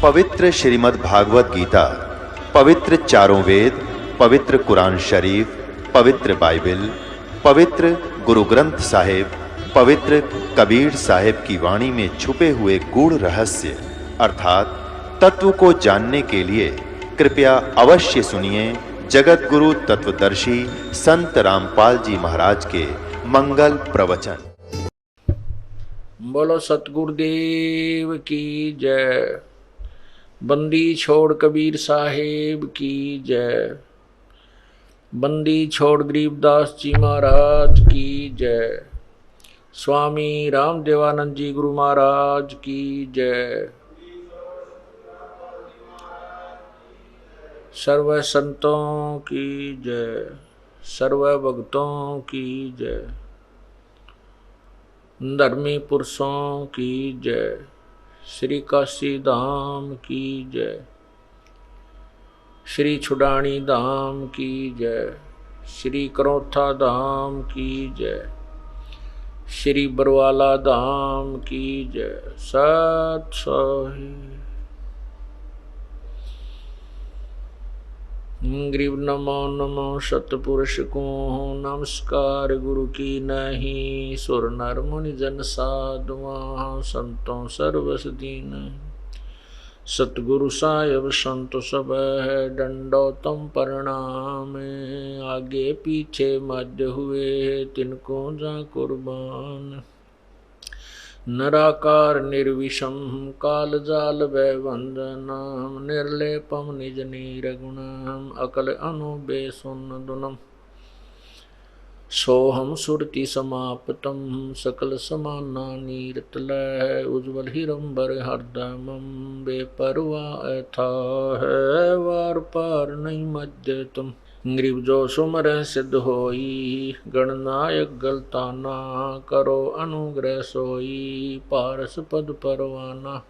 पवित्र श्रीमद् भागवत गीता, पवित्र चारों वेद, पवित्र कुरान शरीफ, पवित्र बाइबल, पवित्र गुरु ग्रंथ साहिब, पवित्र कबीर साहिब की वाणी में छुपे हुए गूढ़ रहस्य अर्थात तत्व को जानने के लिए कृपया अवश्य सुनिए जगत गुरु तत्वदर्शी संत रामपाल जी महाराज के मंगल प्रवचन। बोलो सतगुरुदेव की जय। बंदी छोड़ कबीर साहेब की जय। बंदी छोड़ गरीबदास जी महाराज की जय। स्वामी रामदेवानंद जी गुरु महाराज की जय। सर्व संतों की जय, सर्व भक्तों की जय, धर्मी पुरुषों की जय, श्री काशी धाम की जय, श्री छुडानी धाम की जय, श्री करोथा धाम की जय, श्री बरवाला धाम की जय। सत सोही ग्रीव नमो नमो सतपुरुष को नमस्कार गुरु की नहीं। सुर नर मुनि जन साधुआ संतों सर्वस दीन। सतगुरु साहेब संत सब है दंडोतम प्रणाम। आगे पीछे मध्य हुए तिनको जा कुर्बान। नराकार निर्विषम काल जाल वंदनम। निर्लेपम निज नीरगुणम अकल अनुबे सुन दुनम। सोहम सुरति समाप्तम सकल समाना नीरतलय। उज्ज्वल हिरंबर हरदमम बेपरवा था है वार पार नहीं मध्य तुम। ग्रीव जो सुमर सिद्ध होई गणनायक गलताना। करो अनुग्रह सोई पारस पद परवाना।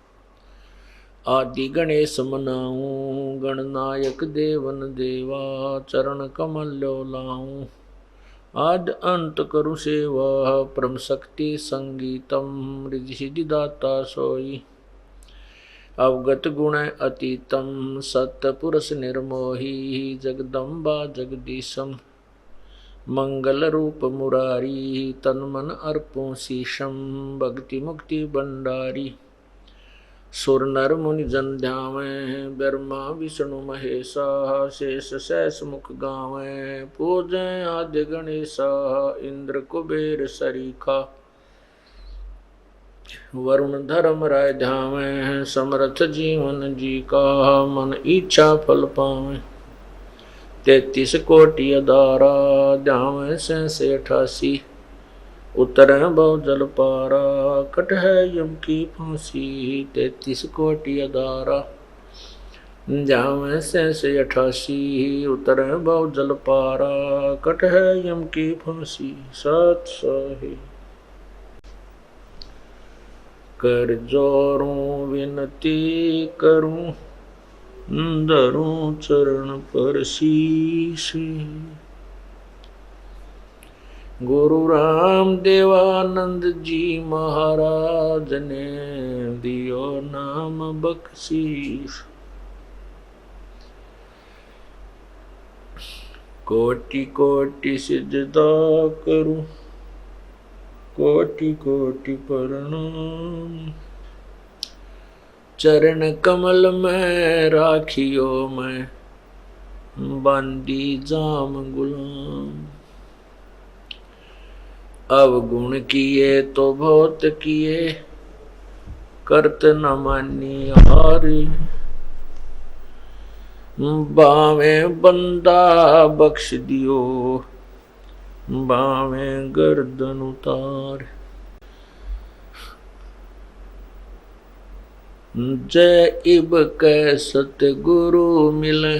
आदि गणेश मनाऊं गणनायक देवन देवा। चरण कमल लो लाऊं आद अंत करु सेवा। परम शक्ति संगीतम रिधि सिद्धि दाता सोई। अवगत गुण अतीतम सत्पुरुष निर्मोही। जगदम्बा जगदीशम मंगल रूप मुरारी। तन मन अर्पों शीशम भक्ति मुक्ति भंडारी। सुर नर मुनि जन ध्यावें ब्रह्मा विष्णु महेशा। शेष सहस मुख गावें पूजें आद्य गणेशा। इंद्र कुबेर सरीखा वरुण धर्म राय ध्यावें। समर्थ जीवन जी का मन इच्छा फल पावें। 33 कोटि अदारा ध्यावें से 88। उतर बहु जल पारा कट है यम की फांसी। 33 कोटि अदारा ध्यावें से 88। उतर बहु जल पारा कट है यम की फांसी। सत सोही कर जोरूं विनती करूं धरूं चरण पर शीश। गुरु राम देवानंद जी महाराज ने दियो नाम बख्शीश। कोटि कोटि सिजदा करूं कोटि कोटि प्रणाम। चरण कमल में राखियो मैं बांदी जाम गुलाम। अवगुण किए तो बहुत किए करत न मानी हारी। बावे बंदा बख्श दियो बावे गर्दन उतार। जय इब कै सतगुरु मिले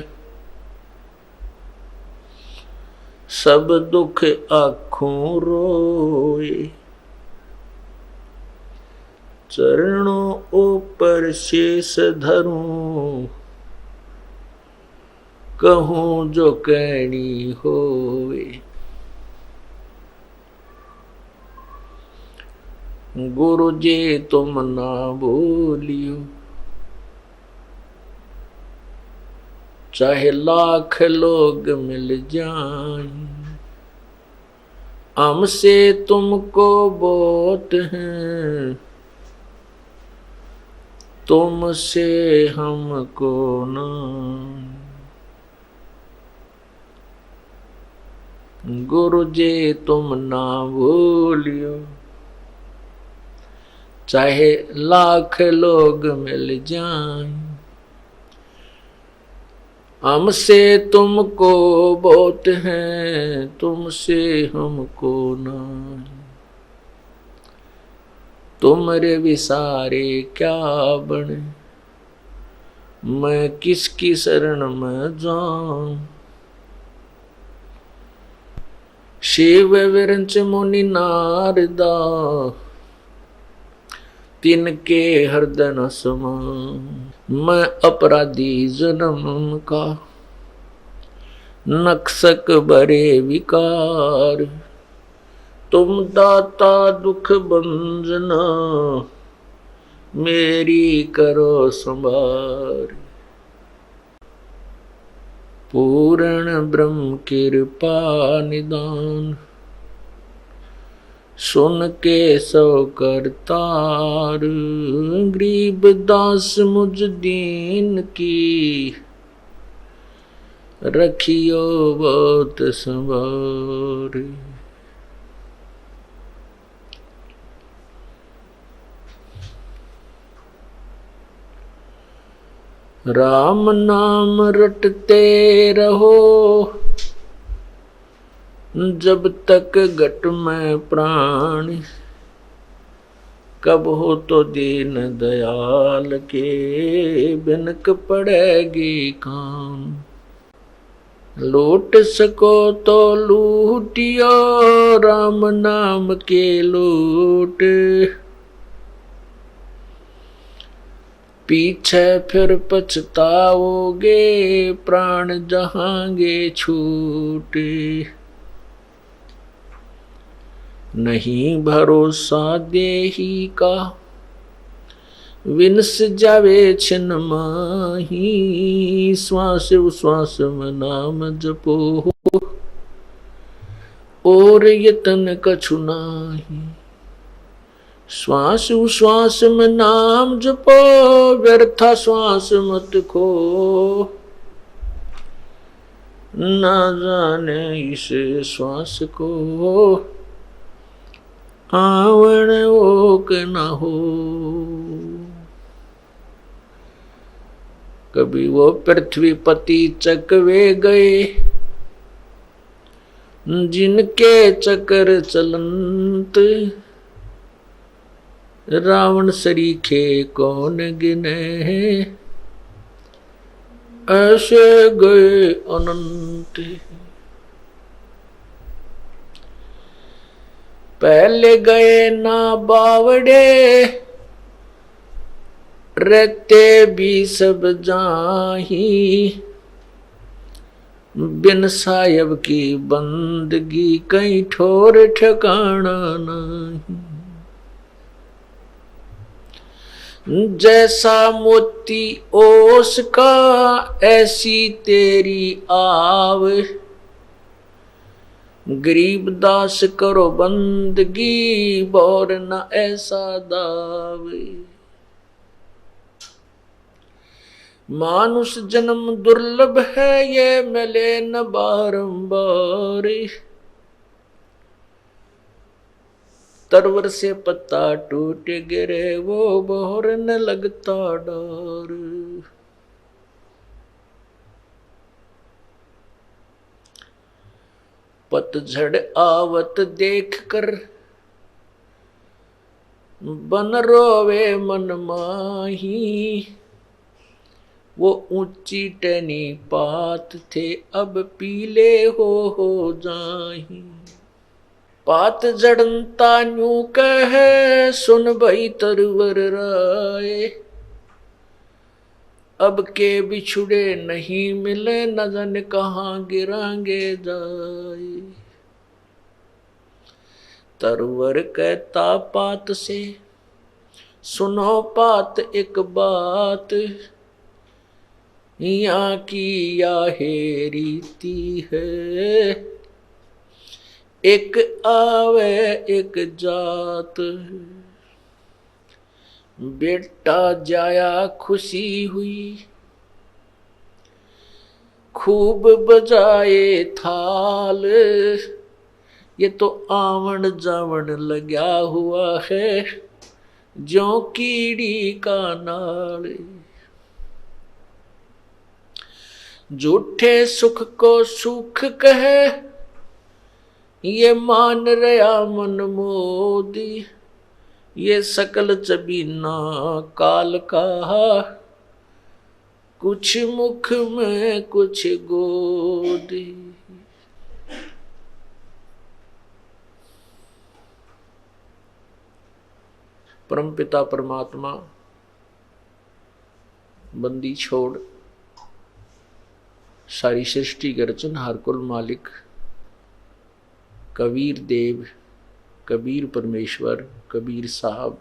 सब दुख आँखों रोए। चरणों ऊपर शेष धरूं कहूँ जो कहनी होए। गुरु जी तुम ना भूलियो चाहे लाख लोग मिल जाएं, हमसे तुमको बहुत हैं, तुमसे हमको ना। गुरु जी तुम ना भूलियो, चाहे लाख लोग मिल जाएं, हमसे तुमको बहुत हैं, तुमसे हमको ना। तुमरे विसारे क्या बने, मैं किसकी शरण में जाऊं। शिव विरंच मुनि नारदा, तिनके हृदय न समाऊं। मैं अपराधी जन्म का, नक्सक बरे विकार। तुम दाता दुख बंजना, मेरी करो संभार। पूर्ण ब्रह्म कृपा निदान, सुन के सो करतार। गरीब दास मुझ दीन की, रखियो बहुत संभार। राम नाम रटते रहो, जब तक घट में प्राण। कब हो तो दीन दयाल के, बिनक पड़ेगी काम। लूट सको तो लूटियो, राम नाम के लूट। पीछे फिर पछताओगे, प्राण जहांगे छूटे। नहीं भरोसा देही का, विनस जावे छिन माही। श्वास उश्वास में नाम जपो, और यतन कछु नाही। श्वास उश्वास में नाम जपो, व्यर्था श्वास मत खो। ना जाने इस श्वास को, आवण ओक न हो। कभी वो पृथ्वीपति चकवे गए, जिनके चक्र चलंत। रावण सरीखे कौन गिने, ऐसे गए अनंत। पहले गए ना बावड़े, रहते भी सब जाही। बिन सायब की बंदगी, कहीं ठोर ठिकाना नहीं। जैसा मोती ओस का, ऐसी तेरी आव। गरीब दास करो बंदगी, बोर न ऐसा दाव। मानुष जन्म दुर्लभ है, ये मिले न बारंबार। तरवर से पत्ता टूट गिरे, वो बोर न लगता डर। पतझड़ आवत देख कर, बन रोवे मन माही। वो ऊंची टहनी पात थे, अब पीले हो जाही। पात जड़नता न्यू कहे, सुन भई तरवर राय। अब के बिछुड़े नहीं मिले, न जाने कहाँ गिरांगे जाए। तरवर कहता पात से, सुनो पात एक बात। यहाँ की यह रीति है, एक आवे एक जात है। बेटा जाया खुशी हुई, खूब बजाए थाल, ये तो आवन जावन लगा हुआ है, ज्यों कीड़ी का नाल। झूठे सुख को सुख कहे, ये मान रहा मन मोदी, ये सकल चबीना काल का, कुछ मुख में कुछ गोदी। परमपिता परमात्मा बंदी छोड़ सारी सृष्टि के रचनहार कुल मालिक कबीर देव, कबीर परमेश्वर, कबीर साहब,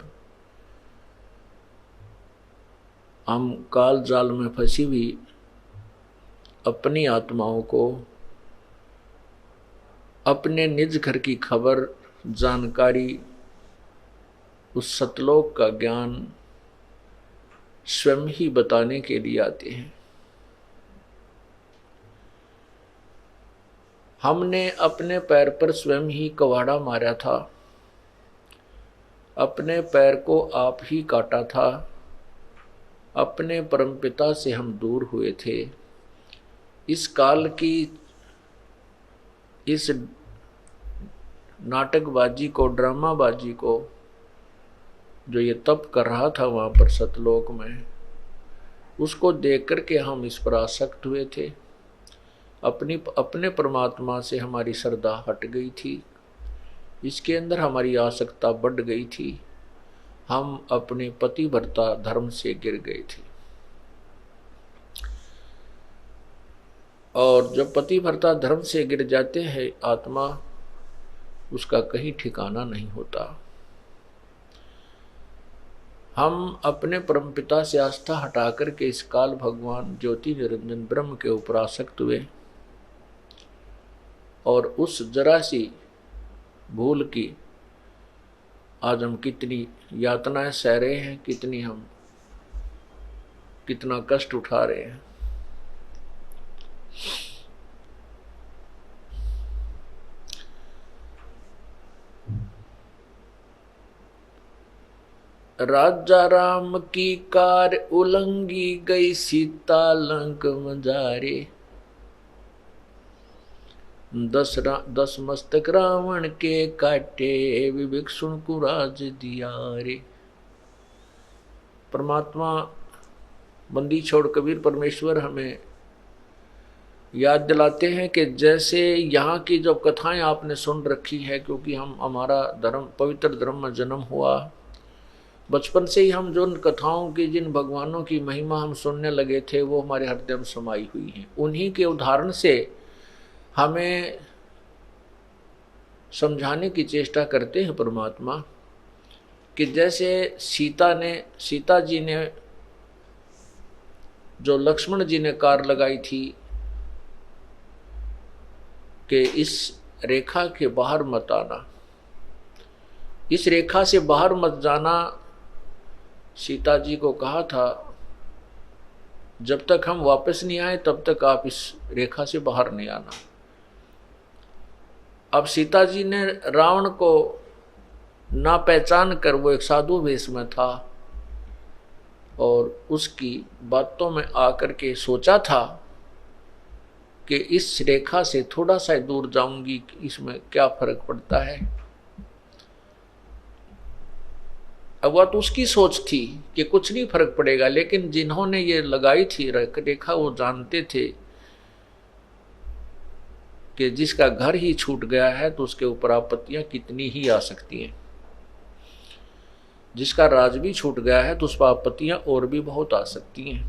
हम काल जाल में फंसी हुई अपनी आत्माओं को अपने निज घर की खबर, जानकारी, उस सतलोक का ज्ञान स्वयं ही बताने के लिए आते हैं। हमने अपने पैर पर स्वयं ही कवाड़ा मारा था, अपने पैर को आप ही काटा था, अपने परमपिता से हम दूर हुए थे। इस काल की इस नाटकबाजी को, ड्रामाबाजी को जो ये तप कर रहा था वहाँ पर सतलोक में, उसको देख करके हम इस पर आसक्त हुए थे। अपने परमात्मा से हमारी श्रद्धा हट गई थी, इसके अंदर हमारी आसक्ता बढ़ गई थी, हम अपने पतिव्रता धर्म से गिर गए थे। और जब पतिव्रता धर्म से गिर जाते हैं आत्मा, उसका कहीं ठिकाना नहीं होता। हम अपने परमपिता से आस्था हटा करके इस काल भगवान ज्योति निरंजन ब्रह्म के ऊपर आसक्त हुए और उस जरा सी भूल की आज हम कितनी यातनाएं सह रहे हैं, कितना कष्ट उठा रहे हैं। राजा राम की कार उलंगी गई, सीता लंक मजारे। 10 मस्तक रावण के काटे, विवेक सुन को राज दिया रे। परमात्मा बंदी छोड़ कबीर परमेश्वर हमें याद दिलाते हैं कि जैसे यहाँ की जो कथाएं आपने सुन रखी है, क्योंकि हमारा धर्म पवित्र धर्म में जन्म हुआ, बचपन से ही हम जो कथाओं की, जिन भगवानों की महिमा हम सुनने लगे थे, वो हमारे हृदय में समाई हुई हैं। उन्हीं के उदाहरण से हमें समझाने की चेष्टा करते हैं परमात्मा कि जैसे सीता जी ने जो लक्ष्मण जी ने कार लगाई थी कि इस रेखा के बाहर मत आना, इस रेखा से बाहर मत जाना, सीता जी को कहा था जब तक हम वापस नहीं आए तब तक आप इस रेखा से बाहर नहीं आना। अब सीता जी ने रावण को ना पहचान कर, वो एक साधु वेश में था और उसकी बातों में आकर के सोचा था कि इस रेखा से थोड़ा सा दूर जाऊंगी, इसमें क्या फर्क पड़ता है। अब वह तो उसकी सोच थी कि कुछ नहीं फर्क पड़ेगा, लेकिन जिन्होंने ये लगाई थी रेखा वो जानते थे कि जिसका घर ही छूट गया है तो उसके ऊपर आपत्तियां कितनी ही आ सकती हैं। जिसका राज भी छूट गया है तो उस पर आपत्तियां और भी बहुत आ सकती हैं।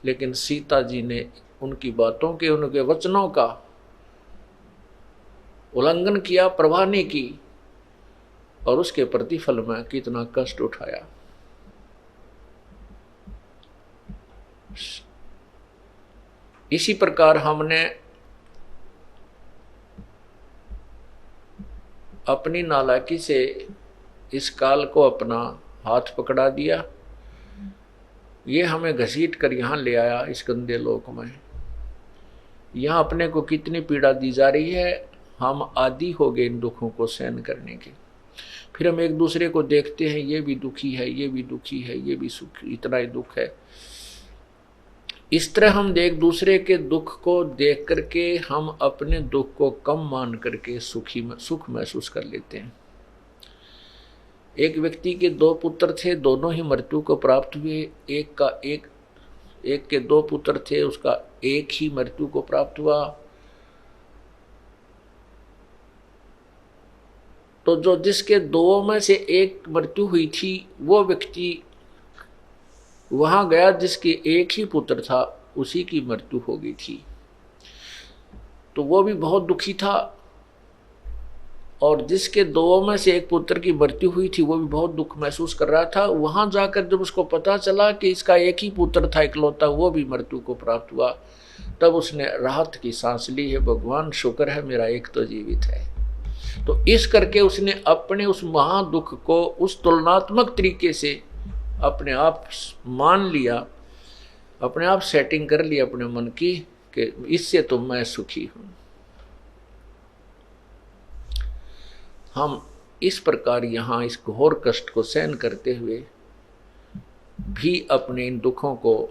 लेकिन सीता जी ने उनकी बातों के, उनके वचनों का उल्लंघन किया, परवाह नहीं की और उसके प्रतिफल में कितना कष्ट उठाया। इसी प्रकार हमने अपनी नालायकी से इस काल को अपना हाथ पकड़ा दिया, ये हमें घसीट कर यहाँ ले आया इस गंदे लोक में। यहाँ अपने को कितनी पीड़ा दी जा रही है, हम आदी हो गए इन दुखों को सहन करने के। फिर हम एक दूसरे को देखते हैं, ये भी दुखी है, ये भी दुखी है, ये भी सुखी, इतना ही दुख है। इस तरह हम एक दूसरे के दुख को देख करके हम अपने दुख को कम मान करके सुख महसूस कर लेते हैं। एक व्यक्ति के 2 पुत्र थे, दोनों ही मृत्यु को प्राप्त हुए। एक के 2 पुत्र थे, उसका एक ही मृत्यु को प्राप्त हुआ। तो जो जिसके 2 में से एक मृत्यु हुई थी, वो व्यक्ति वहां गया जिसके एक ही पुत्र था, उसी की मृत्यु हो गई थी। तो वो भी बहुत दुखी था, और जिसके 2 में से एक पुत्र की मृत्यु हुई थी, वो भी बहुत दुख महसूस कर रहा था। वहां जाकर जब उसको पता चला कि इसका एक ही पुत्र था इकलौता, वो भी मृत्यु को प्राप्त हुआ, तब उसने राहत की सांस ली है, भगवान शुक्र है मेरा एक तो जीवित है। तो इस करके उसने अपने उस महादुख को उस तुलनात्मक तरीके से अपने आप मान लिया, अपने आप सेटिंग कर ली अपने मन की कि इससे तो मैं सुखी हूं। हम इस प्रकार यहाँ इस घोर कष्ट को सहन करते हुए भी अपने इन दुखों को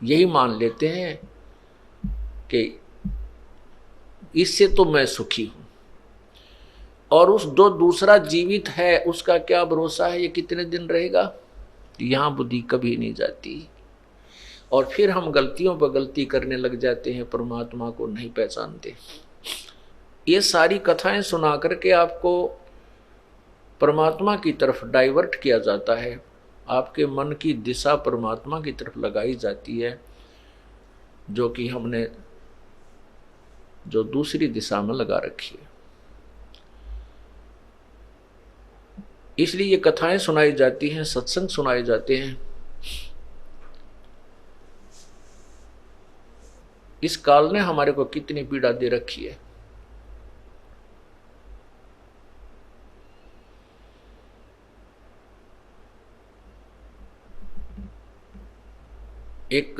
यही मान लेते हैं कि इससे तो मैं सुखी हूं, और उस जो दूसरा जीवित है उसका क्या भरोसा है, ये कितने दिन रहेगा। यहाँ बुद्धि कभी नहीं जाती, और फिर हम गलतियों पर गलती करने लग जाते हैं, परमात्मा को नहीं पहचानते। ये सारी कथाएं सुना करके आपको परमात्मा की तरफ डाइवर्ट किया जाता है, आपके मन की दिशा परमात्मा की तरफ लगाई जाती है, जो कि हमने जो दूसरी दिशा में लगा रखी है। इसलिए ये कथाएं सुनाई जाती हैं, सत्संग सुनाए जाते हैं। इस काल ने हमारे को कितनी पीड़ा दे रखी है। एक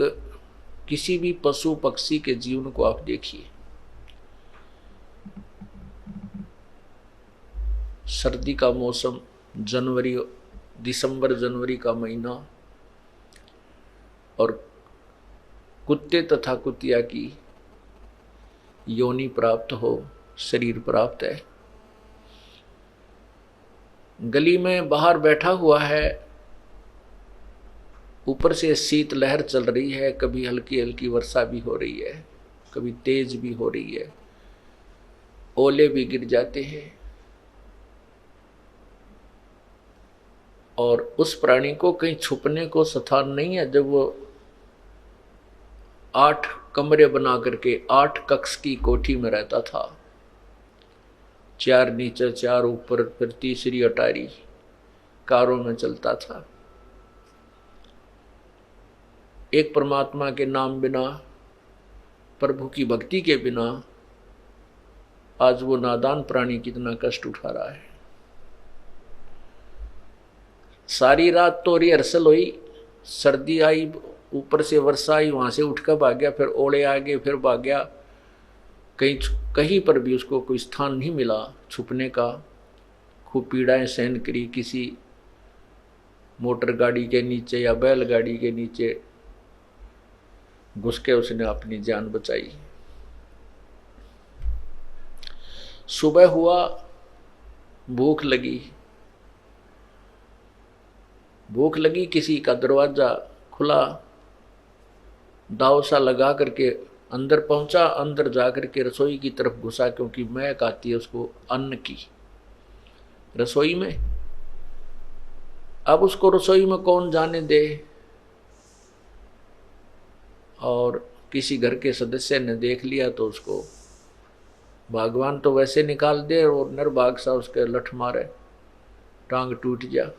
किसी भी पशु पक्षी के जीवन को आप देखिए, सर्दी का मौसम, दिसंबर जनवरी का महीना, और कुत्ते तथा कुतिया की योनि प्राप्त हो, शरीर प्राप्त है, गली में बाहर बैठा हुआ है, ऊपर से शीत लहर चल रही है, कभी हल्की हल्की वर्षा भी हो रही है, कभी तेज भी हो रही है, ओले भी गिर जाते हैं, और उस प्राणी को कहीं छुपने को स्थान नहीं है। जब वो 8 कमरे बना करके 8 कक्ष की कोठी में रहता था, 4 नीचे 4 ऊपर, फिर तीसरी अटारी कारों में चलता था, एक परमात्मा के नाम बिना, प्रभु की भक्ति के बिना आज वो नादान प्राणी कितना कष्ट उठा रहा है। सारी रात तो रिहर्सल हुई, सर्दी आई, ऊपर से वर्षा आई, वहां से उठकर भाग गया, फिर ओले आ गए, फिर भाग गया, कहीं पर भी उसको कोई स्थान नहीं मिला छुपने का। खूब पीड़ाएं सहन करी, किसी मोटर गाड़ी के नीचे या बैलगाड़ी के नीचे घुस के उसने अपनी जान बचाई। सुबह हुआ, भूख लगी, किसी का दरवाजा खुला, दाव सा लगा करके अंदर पहुंचा, अंदर जाकर के रसोई की तरफ घुसा, क्योंकि महक आती है उसको अन्न की रसोई में। अब उसको रसोई में कौन जाने दे, और किसी घर के सदस्य ने देख लिया तो उसको भगवान तो वैसे निकाल दे, और निर्भाग सा उसके लठ मारे, टांग टूट जा,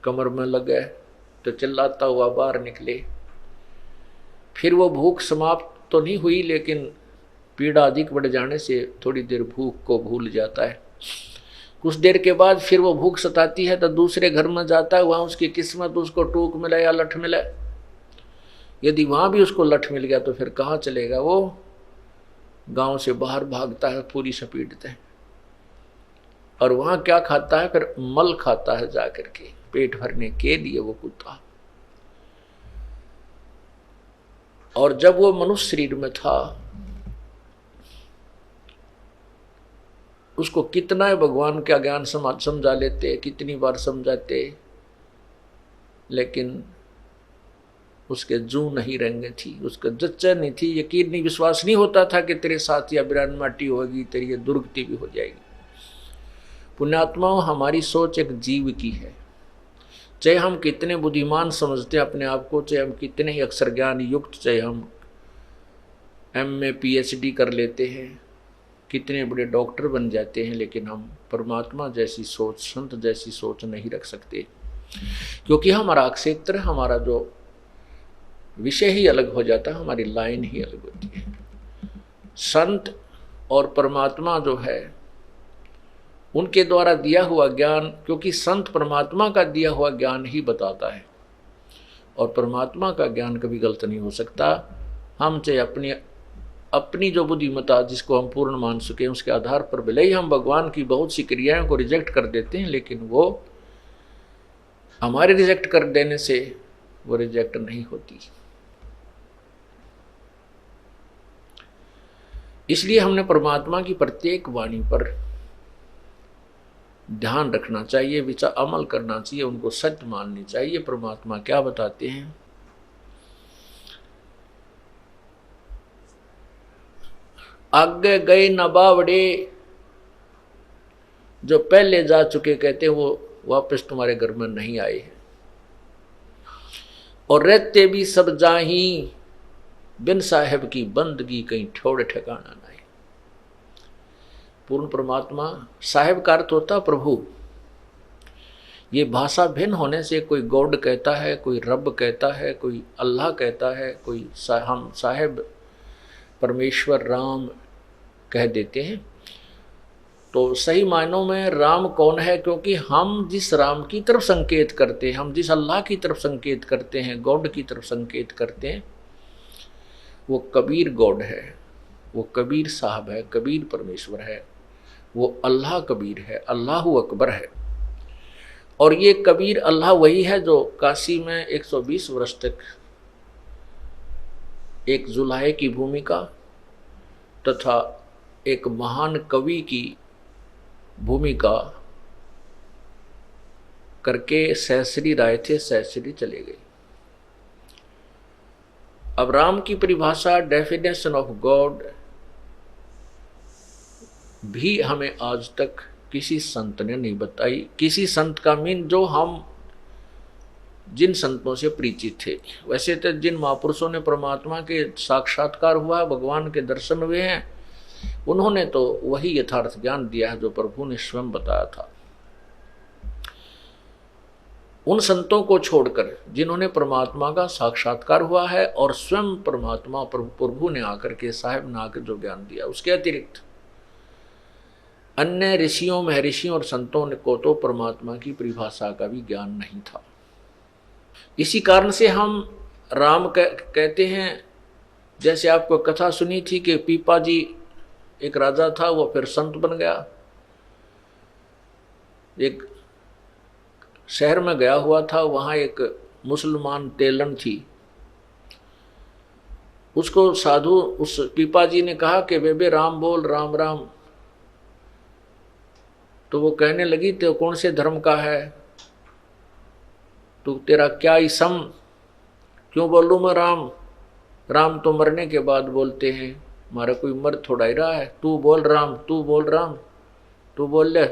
कमर में लगे, तो चिल्लाता हुआ बाहर निकले। फिर वो भूख समाप्त तो नहीं हुई, लेकिन पीड़ा अधिक बढ़ जाने से थोड़ी देर भूख को भूल जाता है। कुछ देर के बाद फिर वो भूख सताती है तो दूसरे घर में जाता है, वहाँ उसकी किस्मत उसको टूक मिले या लठ मिले। यदि वहाँ भी उसको लठ मिल गया तो फिर कहाँ चलेगा, वो गांव से बाहर भागता है पूरी स्पीड से। और वहाँ क्या खाता है, फिर मल खाता है जाकर के, पेट भरने के लिए वो कुत्ता। और जब वो मनुष्य शरीर में था, उसको कितना है भगवान का ज्ञान समझा लेते, कितनी बार समझाते, लेकिन उसके जू नहीं रेंगे थी, उसका जच्चा नहीं थी, यकीन नहीं, विश्वास नहीं होता था कि तेरे साथ या बिरान माटी होगी, तेरी ये दुर्गति भी हो जाएगी। पुण्यात्माओं, हमारी सोच एक जीव की है। चाहे हम कितने बुद्धिमान समझते हैं अपने आप को, चाहे हम कितने ही अक्षर ज्ञान युक्त, चाहे हम MA PhD कर लेते हैं, कितने बड़े डॉक्टर बन जाते हैं, लेकिन हम परमात्मा जैसी सोच, संत जैसी सोच नहीं रख सकते, क्योंकि हमारा क्षेत्र, हमारा जो विषय ही अलग हो जाता है, हमारी लाइन ही अलग होती है। संत और परमात्मा जो है उनके द्वारा दिया हुआ ज्ञान, क्योंकि संत परमात्मा का दिया हुआ ज्ञान ही बताता है और परमात्मा का ज्ञान कभी गलत नहीं हो सकता। हम चाहे अपनी जो बुद्धिमत्ता जिसको हम पूर्ण मान सके उसके आधार पर भले ही हम भगवान की बहुत सी क्रियाओं को रिजेक्ट कर देते हैं, लेकिन वो हमारे रिजेक्ट कर देने से वो रिजेक्ट नहीं होती। इसलिए हमने परमात्मा की प्रत्येक वाणी पर ध्यान रखना चाहिए, विचार अमल करना चाहिए, उनको सत्य माननी चाहिए। परमात्मा क्या बताते हैं, आगे गए न बावड़े, जो पहले जा चुके कहते हैं वो वापस तुम्हारे घर में नहीं आए हैं। और रहते भी सब जाही, बिन साहेब की बंदगी कहीं ठोड़ ठिकाना नहीं। पूर्ण परमात्मा, साहेब का अर्थ होता प्रभु। ये भाषा भिन्न होने से कोई गॉड कहता है, कोई रब कहता है, कोई अल्लाह कहता है, कोई हम साहेब परमेश्वर राम कह देते हैं। तो सही मायनों में राम कौन है, क्योंकि हम जिस राम की तरफ संकेत करते हैं, हम जिस अल्लाह की तरफ संकेत करते हैं, गॉड की तरफ संकेत करते हैं, वो कबीर गॉड है, वो कबीर साहब है, कबीर परमेश्वर है, वो अल्लाह कबीर है, अल्लाह अकबर है। और ये कबीर अल्लाह वही है जो काशी में 120 वर्ष तक एक जुलाहे की भूमिका तथा एक महान कवि की भूमिका करके सहस्री राय थे, सहस्री चले गए। अब राम की परिभाषा, डेफिनेशन ऑफ गॉड भी हमें आज तक किसी संत ने नहीं बताई। किसी संत का मीन जो हम जिन संतों से परिचित थे। वैसे तो जिन महापुरुषों ने परमात्मा के साक्षात्कार हुआ, भगवान के दर्शन हुए हैं, उन्होंने तो वही यथार्थ ज्ञान दिया है जो प्रभु ने स्वयं बताया था। उन संतों को छोड़कर जिन्होंने परमात्मा का साक्षात्कार हुआ है और स्वयं परमात्मा प्रभु ने आकर के, साहेब ने आकर जो ज्ञान दिया, उसके अतिरिक्त अन्य ऋषियों, महर्षियों और संतों को तो परमात्मा की परिभाषा का भी ज्ञान नहीं था। इसी कारण से हम राम कहते हैं। जैसे आपको कथा सुनी थी कि पीपा जी एक राजा था, वो फिर संत बन गया। एक शहर में गया हुआ था, वहाँ एक मुसलमान तेलन थी। उसको साधु, उस पीपा जी ने कहा कि बेबे राम बोल, राम राम। तो वो कहने लगी, तो कौन से धर्म का है तो तेरा क्या इसम, क्यों बोलूँ मैं राम? राम तो मरने के बाद बोलते हैं, हमारा कोई मर थोड़ा ही रहा है। तू बोल राम, तू बोल राम, तू बोल ले।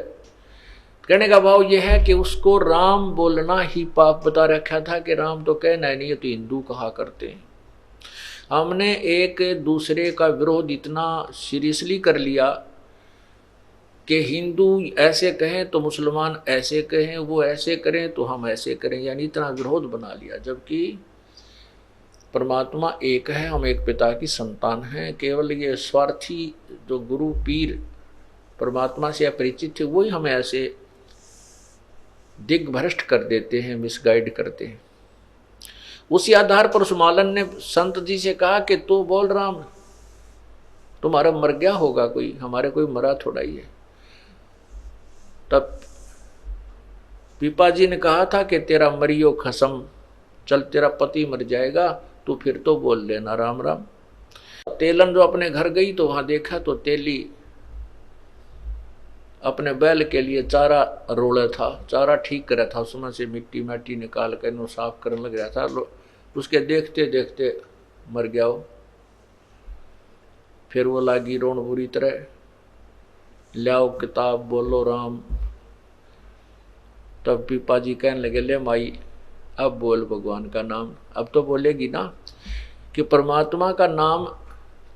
कहने का भाव यह है कि उसको राम बोलना ही पाप बता रखा था कि राम तो कहना है नहीं, ये तो हिंदू कहा करते हैं। हमने एक दूसरे का विरोध इतना सीरियसली कर लिया कि हिंदू ऐसे कहें तो मुसलमान ऐसे कहें, वो ऐसे करें तो हम ऐसे करें, यानी इतना विरोध बना लिया। जबकि परमात्मा एक है, हम एक पिता की संतान हैं। केवल ये स्वार्थी जो गुरु पीर परमात्मा से अपरिचित थे वही हमें ऐसे दिग्भ्रष्ट कर देते हैं, मिसगाइड करते हैं। उसी आधार पर उस मालन ने संत जी से कहा कि तू बोल राम, तुम्हारा मर गया होगा कोई, हमारे कोई मरा थोड़ा ही है। तब पीपा जी ने कहा था कि तेरा मरियो खसम, चल तेरा पति मर जाएगा, तू फिर तो बोल लेना राम राम। तेलन जो अपने घर गई तो वहां देखा तो तेली अपने बैल के लिए चारा रोड़ा था, चारा ठीक कर रहा था, उसमें से मिट्टी माटी निकाल कर नो साफ करने लग रहा था। उसके देखते देखते मर गया वो। फिर वो लागी रोन बुरी तरह, लाओ किताब बोलो राम। तब पीपा जी कहने लगे, ले माई अब बोल भगवान का नाम। अब तो बोलेगी ना कि परमात्मा का नाम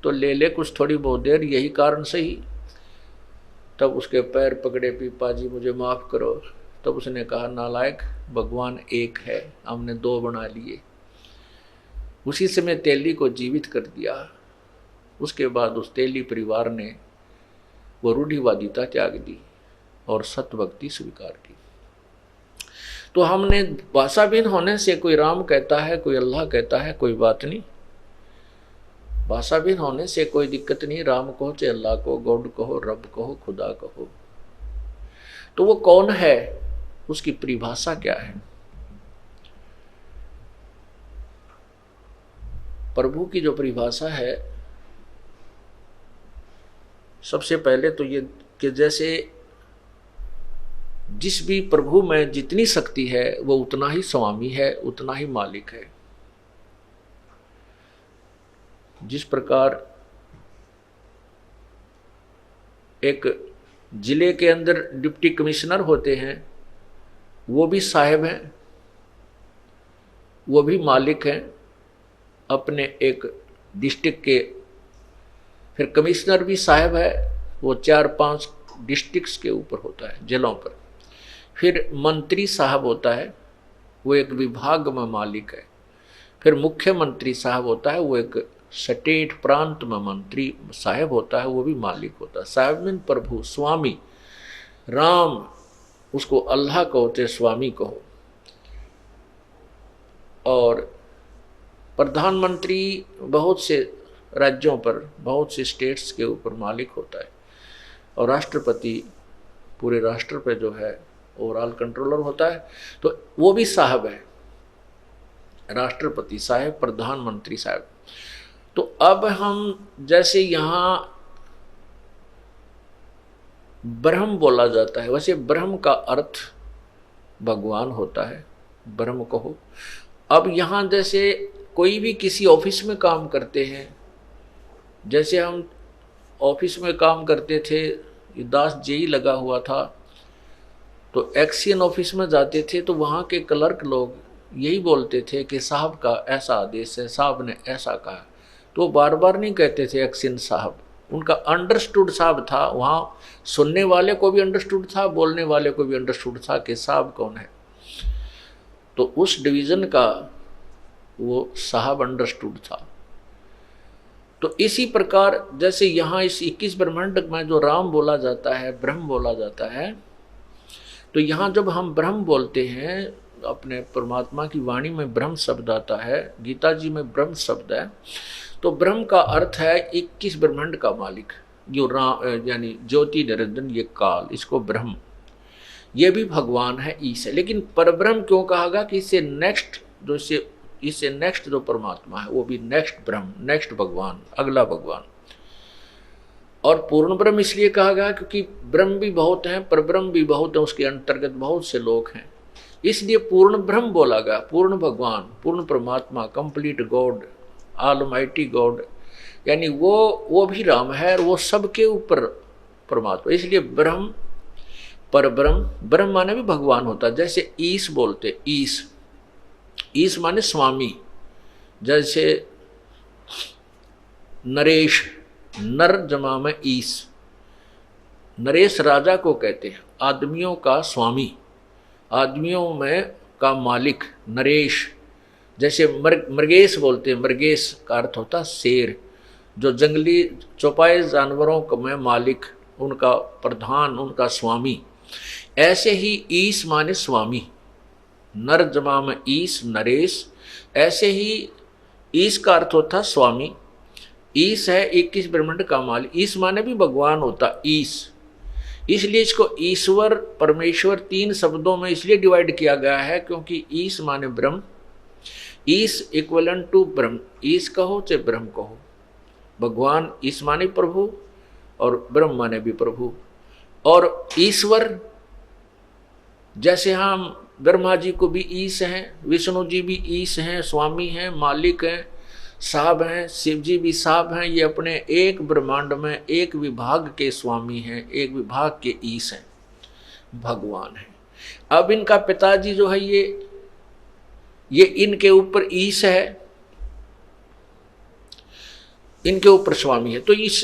तो ले ले कुछ थोड़ी बहुत देर, यही कारण सही। तब उसके पैर पकड़े, पीपा जी मुझे माफ करो। तब उसने कहा, नालायक, भगवान एक है, हमने दो बना लिए। उसी समय तेली को जीवित कर दिया। उसके बाद उस तेली परिवार ने वो रूढ़िवादिता त्याग दी और सत्य भक्ति स्वीकार की। तो हमने भाषाहीन होने से कोई राम कहता है, कोई अल्लाह कहता है, कोई बात नहीं। भाषाहीन होने से कोई दिक्कत नहीं, राम कहो चाहे अल्लाह को, गॉड कहो, रब कहो, खुदा कहो। तो वो कौन है, उसकी परिभाषा क्या है? प्रभु की जो परिभाषा है, सबसे पहले तो ये कि जैसे जिस भी प्रभु में जितनी शक्ति है वो उतना ही स्वामी है, उतना ही मालिक है। जिस प्रकार एक जिले के अंदर डिप्टी कमिश्नर होते हैं, वो भी साहब हैं, वो भी मालिक हैं अपने एक डिस्ट्रिक्ट के। फिर कमिश्नर भी साहब है, वो 4-5 डिस्ट्रिक्ट्स के ऊपर होता है, जिलों पर। फिर मंत्री साहब होता है, वो एक विभाग में मालिक है। फिर मुख्यमंत्री साहब होता है, वो एक स्टेट प्रांत में मंत्री साहब होता है, वो भी मालिक होता है। साहब मीन प्रभु, स्वामी। राम उसको अल्लाह कहो चाहे स्वामी कहो। और प्रधानमंत्री बहुत से राज्यों पर, बहुत से स्टेट्स के ऊपर मालिक होता है। और राष्ट्रपति पूरे राष्ट्र पे जो है ओवरऑल कंट्रोलर होता है, तो वो भी साहब है। राष्ट्रपति साहब, प्रधानमंत्री साहब। तो अब हम जैसे यहाँ ब्रह्म बोला जाता है, वैसे ब्रह्म का अर्थ भगवान होता है, ब्रह्म कहो। अब यहाँ जैसे कोई भी किसी ऑफिस में काम करते हैं, जैसे हम ऑफिस में काम करते थे, दास जेई लगा हुआ था, तो एक्शन ऑफिस में जाते थे तो वहाँ के क्लर्क लोग यही बोलते थे कि साहब का ऐसा आदेश है, साहब ने ऐसा कहा। तो बार बार नहीं कहते थे एक्शन साहब, उनका अंडरस्टूड साहब था। वहाँ सुनने वाले को भी अंडरस्टूड था, बोलने वाले को भी अंडरस्टूड था कि साहब कौन है। तो उस डिवीज़न का वो साहब अंडरस्टूड था। तो इसी प्रकार जैसे यहाँ इस 21 ब्रह्मांड में जो राम बोला जाता है, ब्रह्म बोला जाता है, तो यहाँ जब हम ब्रह्म बोलते हैं, अपने परमात्मा की वाणी में ब्रह्म शब्द आता है, गीता जी में ब्रह्म शब्द है, तो ब्रह्म का अर्थ है 21 ब्रह्मांड का मालिक, जो राम यानी ज्योति निरंजन, ये काल, इसको ब्रह्म, ये भी भगवान है, ईश है। लेकिन परब्रह्म क्यों कहा गया कि इससे नेक्स्ट जो इससे नेक्स्ट जो परमात्मा है वो भी नेक्स्ट ब्रह्म, नेक्स्ट भगवान, अगला भगवान। और पूर्ण ब्रह्म इसलिए कहा गया क्योंकि ब्रह्म भी बहुत हैं, परब्रह्म भी बहुत हैं, उसके अंतर्गत बहुत से लोग हैं, इसलिए पूर्ण ब्रह्म बोला गया। पूर्ण भगवान, पूर्ण परमात्मा, कंप्लीट गॉड, ऑलमाइटी गॉड, यानी वो भी राम है और वो सबके ऊपर परमात्मा। इसलिए ब्रह्म, परब्रह्म, ब्रह्म माने भी भगवान होता है। जैसे ईश बोलते, ईश, ईश माने स्वामी। जैसे नरेश, नर जमा में ईश, नरेश राजा को कहते हैं, आदमियों का स्वामी, आदमियों में का मालिक, नरेश। जैसे मृगेश बोलते हैं, मृगेश का अर्थ होता शेर, जो जंगली चौपाए जानवरों का में मालिक, उनका प्रधान, उनका स्वामी। ऐसे ही ईश माने स्वामी, नर जमा में ईश नरेश, ऐसे ही ईश का अर्थ होता स्वामी। ईश है 21 ब्रह्मांड का मालिक, ईश माने भी भगवान होता ईश, इसलिए इसको ईश्वर परमेश्वर 3 शब्दों में इसलिए डिवाइड किया गया है क्योंकि ईश माने ब्रह्म, ईश इक्वलेंट टू ब्रह्म, ईश कहो चाहे ब्रह्म कहो, भगवान ईश माने प्रभु और ब्रह्म माने भी प्रभु। और ईश्वर जैसे हम ब्रह्मा जी को भी ईश हैं, विष्णु जी भी ईश हैं, स्वामी हैं, मालिक हैं, साहब हैं, शिव जी भी साहब हैं, ये अपने एक ब्रह्मांड में एक विभाग के स्वामी हैं, एक विभाग के ईश हैं, भगवान हैं। अब इनका पिताजी जो है ये इनके ऊपर ईश है, इनके ऊपर स्वामी है। तो इस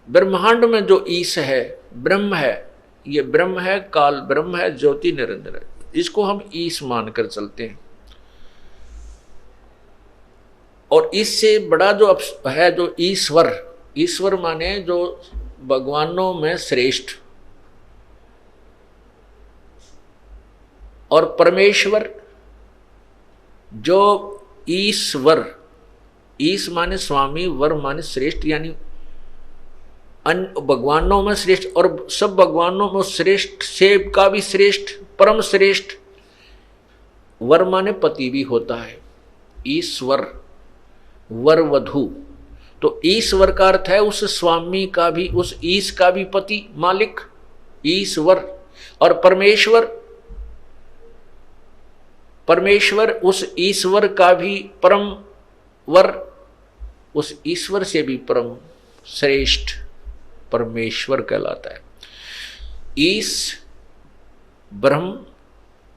ब्रह्मांड में जो ईश है ब्रह्म है, ये ब्रह्म है, काल ब्रह्म है, ज्योति निरंजन है, इसको हम ईश मानकर चलते हैं। और इससे बड़ा जो है जो ईश्वर, ईश्वर माने जो भगवानों में श्रेष्ठ, और परमेश्वर जो ईश्वर, ईश माने स्वामी, वर माने श्रेष्ठ, यानी भगवानों में श्रेष्ठ, और सब भगवानों में श्रेष्ठ से का भी श्रेष्ठ, परम श्रेष्ठ। वर माने पति भी होता है, ईश्वर वर वधु, तो ईश्वर का अर्थ है उस स्वामी का भी, उस ईश का भी पति मालिक ईश्वर। और परमेश्वर, परमेश्वर उस ईश्वर का भी परम वर, उस ईश्वर से भी परम श्रेष्ठ परमेश्वर कहलाता है। ईश ब्रह्म,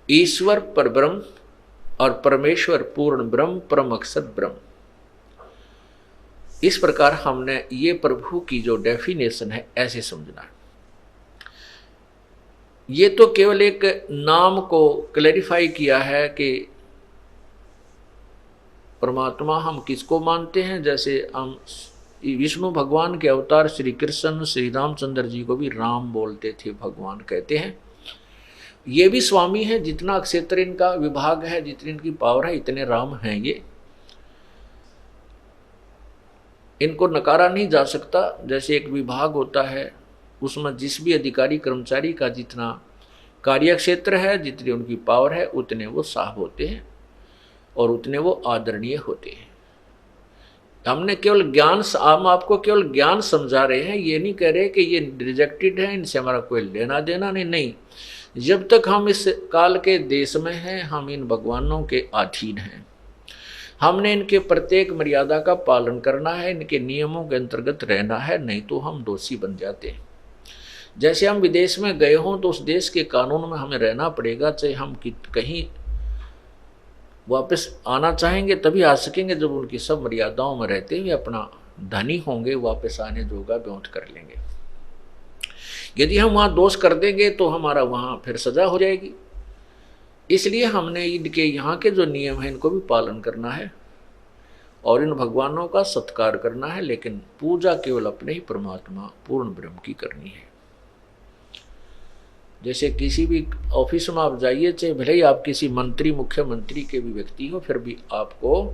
ईश्वर पर ब्रह्म, और परमेश्वर पूर्ण ब्रह्म, परम अक्षर ब्रह्म। इस प्रकार हमने ये प्रभु की जो डेफिनेशन है ऐसे समझना है। ये तो केवल एक नाम को क्लैरिफाई किया है कि परमात्मा हम किसको मानते हैं। जैसे हम विष्णु भगवान के अवतार श्री कृष्ण श्री रामचंद्र जी को भी राम बोलते थे, भगवान कहते हैं। ये भी स्वामी है, जितना क्षेत्र इनका विभाग है, जितनी इनकी पावर है, इतने राम हैं ये, इनको नकारा नहीं जा सकता। जैसे एक विभाग होता है, उसमें जिस भी अधिकारी कर्मचारी का जितना कार्य क्षेत्र है, जितनी उनकी पावर है, उतने वो साहब होते हैं और उतने वो आदरणीय होते हैं। हमने केवल ज्ञान, हम आपको केवल ज्ञान समझा रहे हैं, ये नहीं कह रहे कि ये रिजेक्टेड है, इनसे हमारा कोई लेना देना नहीं। जब तक हम इस काल के देश में हैं, हम इन भगवानों के अधीन हैं। हमने इनके प्रत्येक मर्यादा का पालन करना है, इनके नियमों के अंतर्गत रहना है, नहीं तो हम दोषी बन जाते हैं। जैसे हम विदेश में गए हों तो उस देश के कानून में हमें रहना पड़ेगा, चाहे हम कहीं वापस आना चाहेंगे तभी आ सकेंगे जब उनकी सब मर्यादाओं में रहते हुए अपना धनी होंगे, वापस आने जोगा ब्योंत कर लेंगे। यदि हम वहाँ दोष कर देंगे तो हमारा वहाँ फिर सजा हो जाएगी। इसलिए हमने इनके यहाँ के जो नियम हैं इनको भी पालन करना है और इन भगवानों का सत्कार करना है, लेकिन पूजा केवल अपने ही परमात्मा पूर्ण ब्रह्म की करनी है। जैसे किसी भी ऑफिस में आप जाइए, चाहे भले ही आप किसी मंत्री मुख्यमंत्री के भी व्यक्ति हो, फिर भी आपको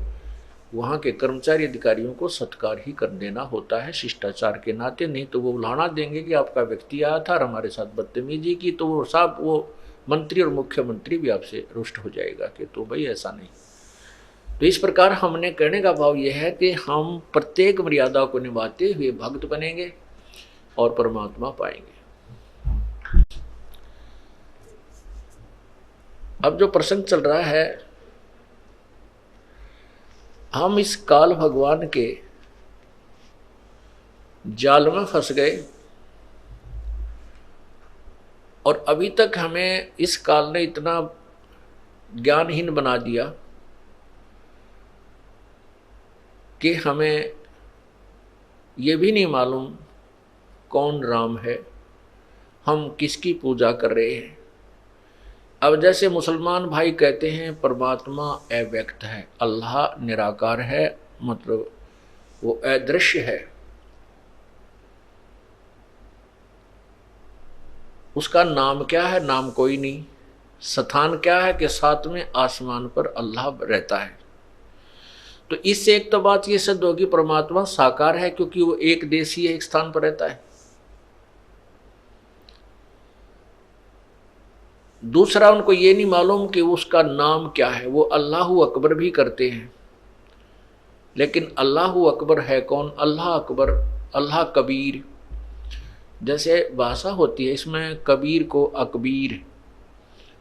वहाँ के कर्मचारी अधिकारियों को सत्कार ही कर देना होता है शिष्टाचार के नाते, नहीं तो वो उल्हाना देंगे कि आपका व्यक्ति आया था और हमारे साथ बदतमीजी की, तो वो साहब वो मंत्री और मुख्यमंत्री भी आपसे रुष्ट हो जाएगा कि तो भाई ऐसा नहीं। तो इस प्रकार हमने कहने का भाव यह है कि हम प्रत्येक मर्यादा को निभाते हुए भक्त बनेंगे और परमात्मा पाएंगे। अब जो प्रसंग चल रहा है, हम इस काल भगवान के जाल में फंस गए और अभी तक हमें इस काल ने इतना ज्ञानहीन बना दिया कि हमें ये भी नहीं मालूम कौन राम है, हम किसकी पूजा कर रहे हैं, अब जैसे मुसलमान भाई कहते हैं परमात्मा अव्यक्त है, अल्लाह निराकार है, मतलब वो अदृश्य है, उसका नाम क्या है? नाम कोई नहीं। स्थान क्या है? कि सातवें आसमान पर अल्लाह रहता है। तो इससे एक तो बात ये सिद्ध होगी परमात्मा साकार है, क्योंकि वो एक देशी है, एक स्थान पर रहता है। दूसरा, उनको ये नहीं मालूम कि उसका नाम क्या है। वो अल्लाहु अकबर भी करते हैं, लेकिन अल्लाहु अकबर है कौन? अल्लाह अकबर, अल्लाह कबीर। जैसे भाषा होती है, इसमें कबीर को अकबीर,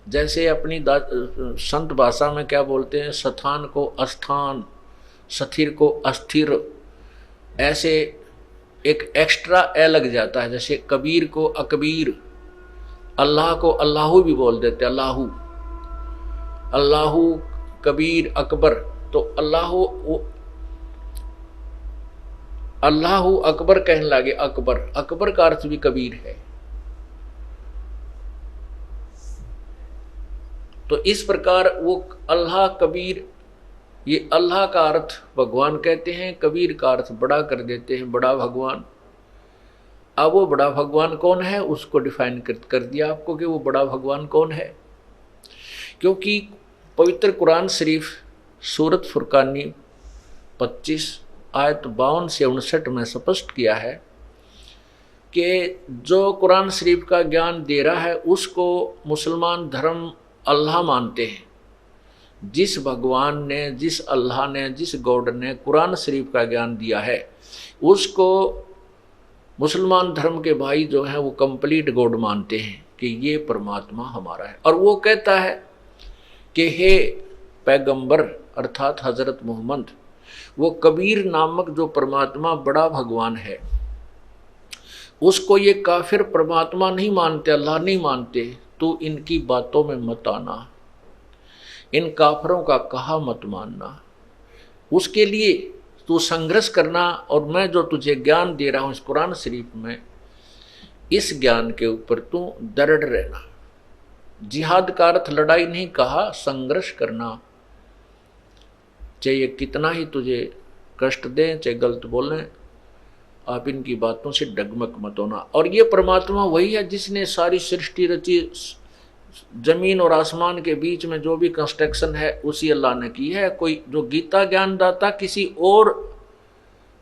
जैसे अपनी संत भाषा में क्या बोलते हैं? स्थान को अस्थान, स्थिर को अस्थिर, ऐसे एक एक्स्ट्रा ए लग जाता है। जैसे कबीर को अकबीर, अल्लाह को अल्लाहू भी बोल देते, अल्लाहू, अल्लाहू कबीर अकबर। तो अल्लाहू अकबर कहने लगे, अकबर, अकबर का अर्थ भी कबीर है। तो इस प्रकार वो अल्लाह कबीर, ये अल्लाह का अर्थ भगवान कहते हैं, कबीर का अर्थ बड़ा कर देते हैं, बड़ा भगवान। अब वो बड़ा भगवान कौन है उसको डिफाइन कर दिया आपको कि वो बड़ा भगवान कौन है। क्योंकि पवित्र कुरान शरीफ सूरत फुरकानी 25 आयत 52 से 59 में स्पष्ट किया है कि जो कुरान शरीफ का ज्ञान दे रहा है उसको मुसलमान धर्म अल्लाह मानते हैं। जिस भगवान ने, जिस अल्लाह ने, जिस गॉड ने कुरान शरीफ का ज्ञान दिया है उसको मुसलमान धर्म के भाई जो हैं वो कंप्लीट गॉड मानते हैं कि ये परमात्मा हमारा है। और वो कहता है कि हे पैगंबर अर्थात हजरत मोहम्मद, वो कबीर नामक जो परमात्मा बड़ा भगवान है उसको ये काफिर परमात्मा नहीं मानते, अल्लाह नहीं मानते, तो इनकी बातों में मत आना, इन काफिरों का कहा मत मानना। उसके लिए तू संघर्ष करना, और मैं जो तुझे ज्ञान दे रहा हूं इस कुरान शरीफ में, इस ज्ञान के ऊपर तू दृढ़ रहना। जिहाद का अर्थ लड़ाई नहीं कहा, संघर्ष करना, चाहे ये कितना ही तुझे कष्ट दें, चाहे गलत बोलें, आप इनकी बातों से डगमग मत होना। और ये परमात्मा वही है जिसने सारी सृष्टि रची, जमीन और आसमान के बीच में जो भी कंस्ट्रक्शन है उसी अल्लाह ने की है। कोई जो गीता ज्ञान दाता किसी और,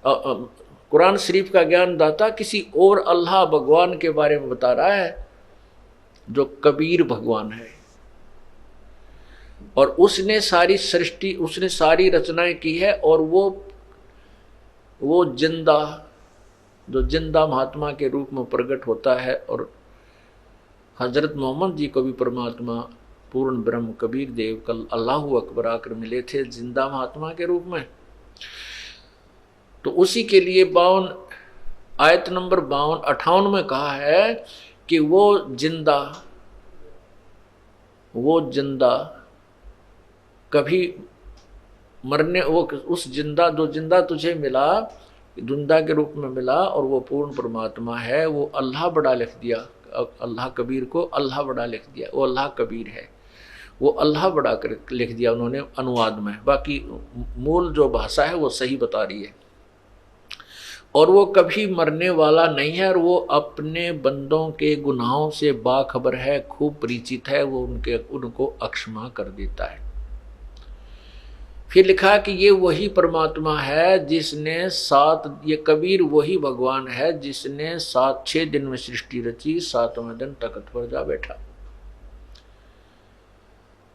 कुरान शरीफ का ज्ञान दाता किसी और अल्लाह भगवान के बारे में बता रहा है जो कबीर भगवान है। और उसने सारी सृष्टि, उसने सारी रचनाएं की है। और वो जिंदा, जो जिंदा महात्मा के रूप में प्रकट होता है। और हजरत मोहम्मद जी को भी परमात्मा पूर्ण ब्रह्म कबीर देव कल अल्लाहु अकबर आकर मिले थे जिंदा महात्मा के रूप में। तो उसी के लिए 52 आयत नंबर 58 में कहा है कि वो जिंदा कभी मरने, वो उस जिंदा, जो जिंदा तुझे मिला, जिंदा के रूप में मिला, और वो पूर्ण परमात्मा है। वो अल्लाह बड़ा लिख दिया, अल्लाह कबीर को अल्लाह बड़ा लिख दिया, वो अल्लाह कबीर है, वो अल्लाह बड़ा कर लिख दिया उन्होंने अनुवाद में। बाकी मूल जो भाषा है वो सही बता रही है। और वो कभी मरने वाला नहीं है, और वो अपने बंदों के गुनाहों से बाखबर है, खूब परिचित है, वो उनको अक्षमा कर देता है। फिर लिखा कि ये वही परमात्मा है जिसने ये कबीर वही भगवान है जिसने 6 दिन में सृष्टि रची, 7वें दिन तख्त पर जा बैठा।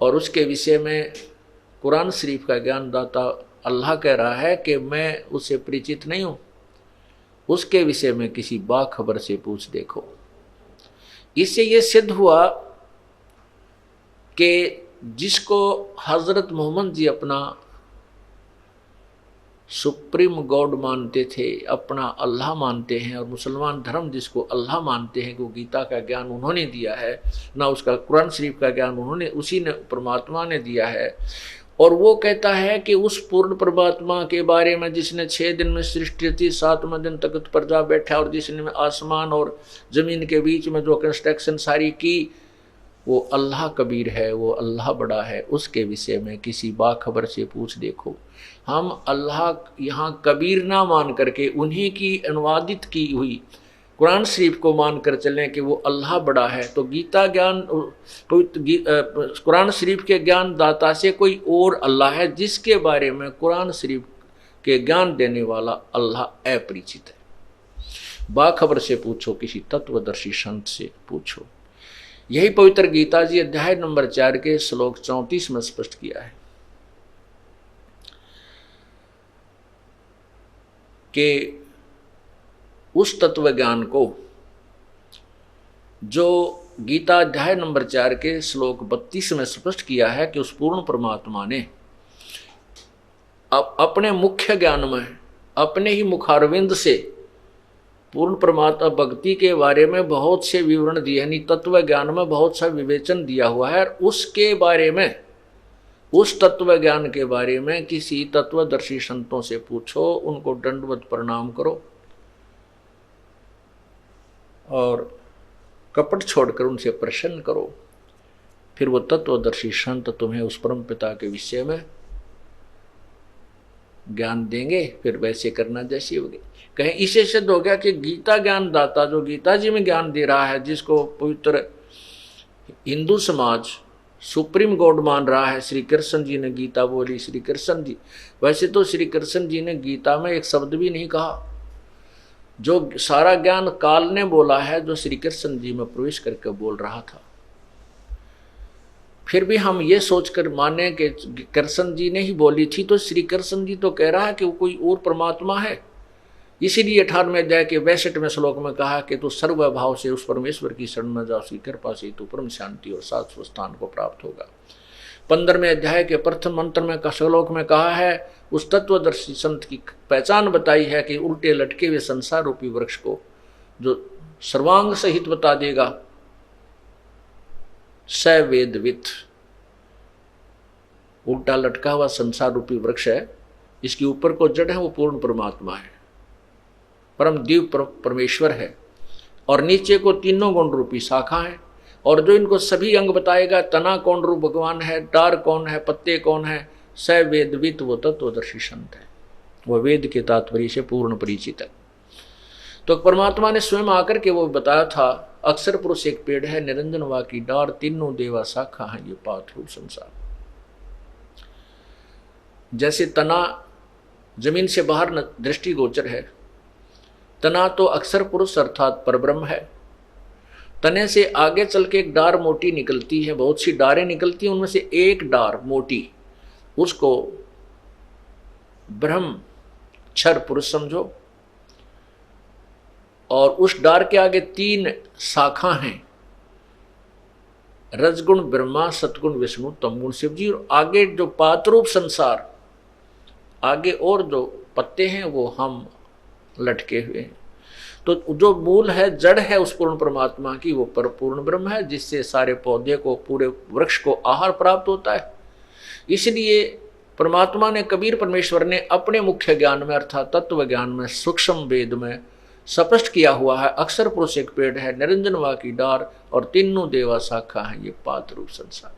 और उसके विषय में कुरान शरीफ का ज्ञान दाता अल्लाह कह रहा है कि मैं उससे परिचित नहीं हूं, उसके विषय में किसी बाखबर से पूछ देखो। इससे ये सिद्ध हुआ कि जिसको हजरत मोहम्मद जी अपना सुप्रीम गॉड मानते थे, अपना अल्लाह मानते हैं, और मुसलमान धर्म जिसको अल्लाह मानते हैं, वो गीता का ज्ञान उन्होंने दिया है, ना उसका कुरान शरीफ का ज्ञान उन्होंने, उसी ने परमात्मा ने दिया है। और वो कहता है कि उस पूर्ण परमात्मा के बारे में जिसने 6 दिन में सृष्टि थी, 7वें दिन तख्त पर जा बैठा, और जिसने आसमान और जमीन के बीच में जो कंस्ट्रक्शन सारी की, वो अल्लाह कबीर है, वो अल्लाह बड़ा है, उसके विषय में किसी बाखबर से पूछ देखो। हम अल्लाह यहाँ कबीर ना मान करके उन्हीं की अनुवादित की हुई कुरान शरीफ को मानकर चलें कि वो अल्लाह बड़ा है, तो गीता ज्ञान कुरान शरीफ के ज्ञान दाता से कोई और अल्लाह है जिसके बारे में कुरान शरीफ के ज्ञान देने वाला अल्लाह अपरिचित है। बाखबर से पूछो, किसी तत्वदर्शी संत से पूछो। यही पवित्र गीता जी अध्याय नंबर 4 के श्लोक 34 में स्पष्ट किया है कि उस तत्व ज्ञान को जो गीता अध्याय नंबर 4 के श्लोक 32 में स्पष्ट किया है कि उस पूर्ण परमात्मा ने अपने मुख्य ज्ञान में अपने ही मुखारविंद से पूर्ण परमात्मा भक्ति के बारे में बहुत से विवरण दिए, यानी तत्व ज्ञान में बहुत सा विवेचन दिया हुआ है। उसके बारे में, उस तत्व ज्ञान के बारे में किसी तत्वदर्शी संतों से पूछो, उनको दंडवत प्रणाम करो और कपट छोड़कर उनसे प्रसन्न करो। फिर वो तत्वदर्शी संत तुम्हें उस परम पिता के विषय में ज्ञान देंगे। फिर वैसे करना जैसी होगी। कहें इसे सिद्ध हो गया कि गीता ज्ञान दाता जो गीता जी में ज्ञान दे रहा है, जिसको पवित्र हिंदू समाज सुप्रीम गॉड मान रहा है, श्री कृष्ण जी ने गीता बोली, श्री कृष्ण जी। वैसे तो श्री कृष्ण जी ने गीता में एक शब्द भी नहीं कहा। जो सारा ज्ञान काल ने बोला है, जो श्री कृष्ण जी में प्रवेश करके बोल रहा था। फिर भी हम ये सोचकर माने कि कृष्ण जी ने ही बोली थी, तो श्री कृष्ण जी तो कह रहा है कि वो कोई और परमात्मा है। इसीलिए 18वें अध्याय के 62वें श्लोक में कहा कि तू सर्वभाव से उस परमेश्वर की शरण में जा, उसकी कृपा से तू परम शांति और शाश्वत स्थान को प्राप्त होगा। 15वें अध्याय के प्रथम मंत्र में श्लोक में कहा है, उस तत्वदर्शी संत की पहचान बताई है कि उल्टे लटके हुए संसार रूपी वृक्ष को जो सर्वांग सहित बता देगा, स वेदवित। उल्टा लटका हुआ संसार रूपी वृक्ष है, इसके ऊपर को जड़ है, वो पूर्ण परमात्मा है, परम दिव्य परमेश्वर है, और नीचे को तीनों गुण रूपी शाखा है। और जो इनको सभी अंग बताएगा, तना कौन रूप भगवान है, डार कौन है, पत्ते कौन है, स वेदवित, वो तत्वदर्शी संत है, वो वेद के तात्पर्य से पूर्ण परिचित है। तो परमात्मा ने स्वयं आकर के वो बताया था, अक्षर पुरुष एक पेड़ है, निरंजन वा की डार, तीनों देवा शाखा है, ये पात रूप संसार। जैसे तना जमीन से बाहर दृष्टि गोचर है, तना तो अक्षर पुरुष अर्थात परब्रह्म है। तने से आगे चल के एक डार मोटी निकलती है, बहुत सी डारें निकलती हैं, उनमें से एक डार मोटी, उसको ब्रह्म क्षर पुरुष समझो। और उस डार के आगे 3 शाखा हैं, रजगुण ब्रह्मा, सतगुण विष्णु, तमगुण शिव जी। और आगे जो पातरूप संसार, आगे और जो पत्ते हैं वो हम लटके हुए हैं। तो जो मूल है, जड़ है उस पूर्ण परमात्मा की, वो पूर्ण ब्रह्म है, जिससे सारे पौधे को, पूरे वृक्ष को आहार प्राप्त होता है। इसलिए परमात्मा ने, कबीर परमेश्वर ने अपने मुख्य ज्ञान में अर्थात तत्व ज्ञान में, सूक्ष्म वेद में स्पष्ट किया हुआ है, अक्षर पुरुष एक पेड़ है, निरंजन वा की डार, और तीनों देवा शाखा है, ये पात रूप संसार,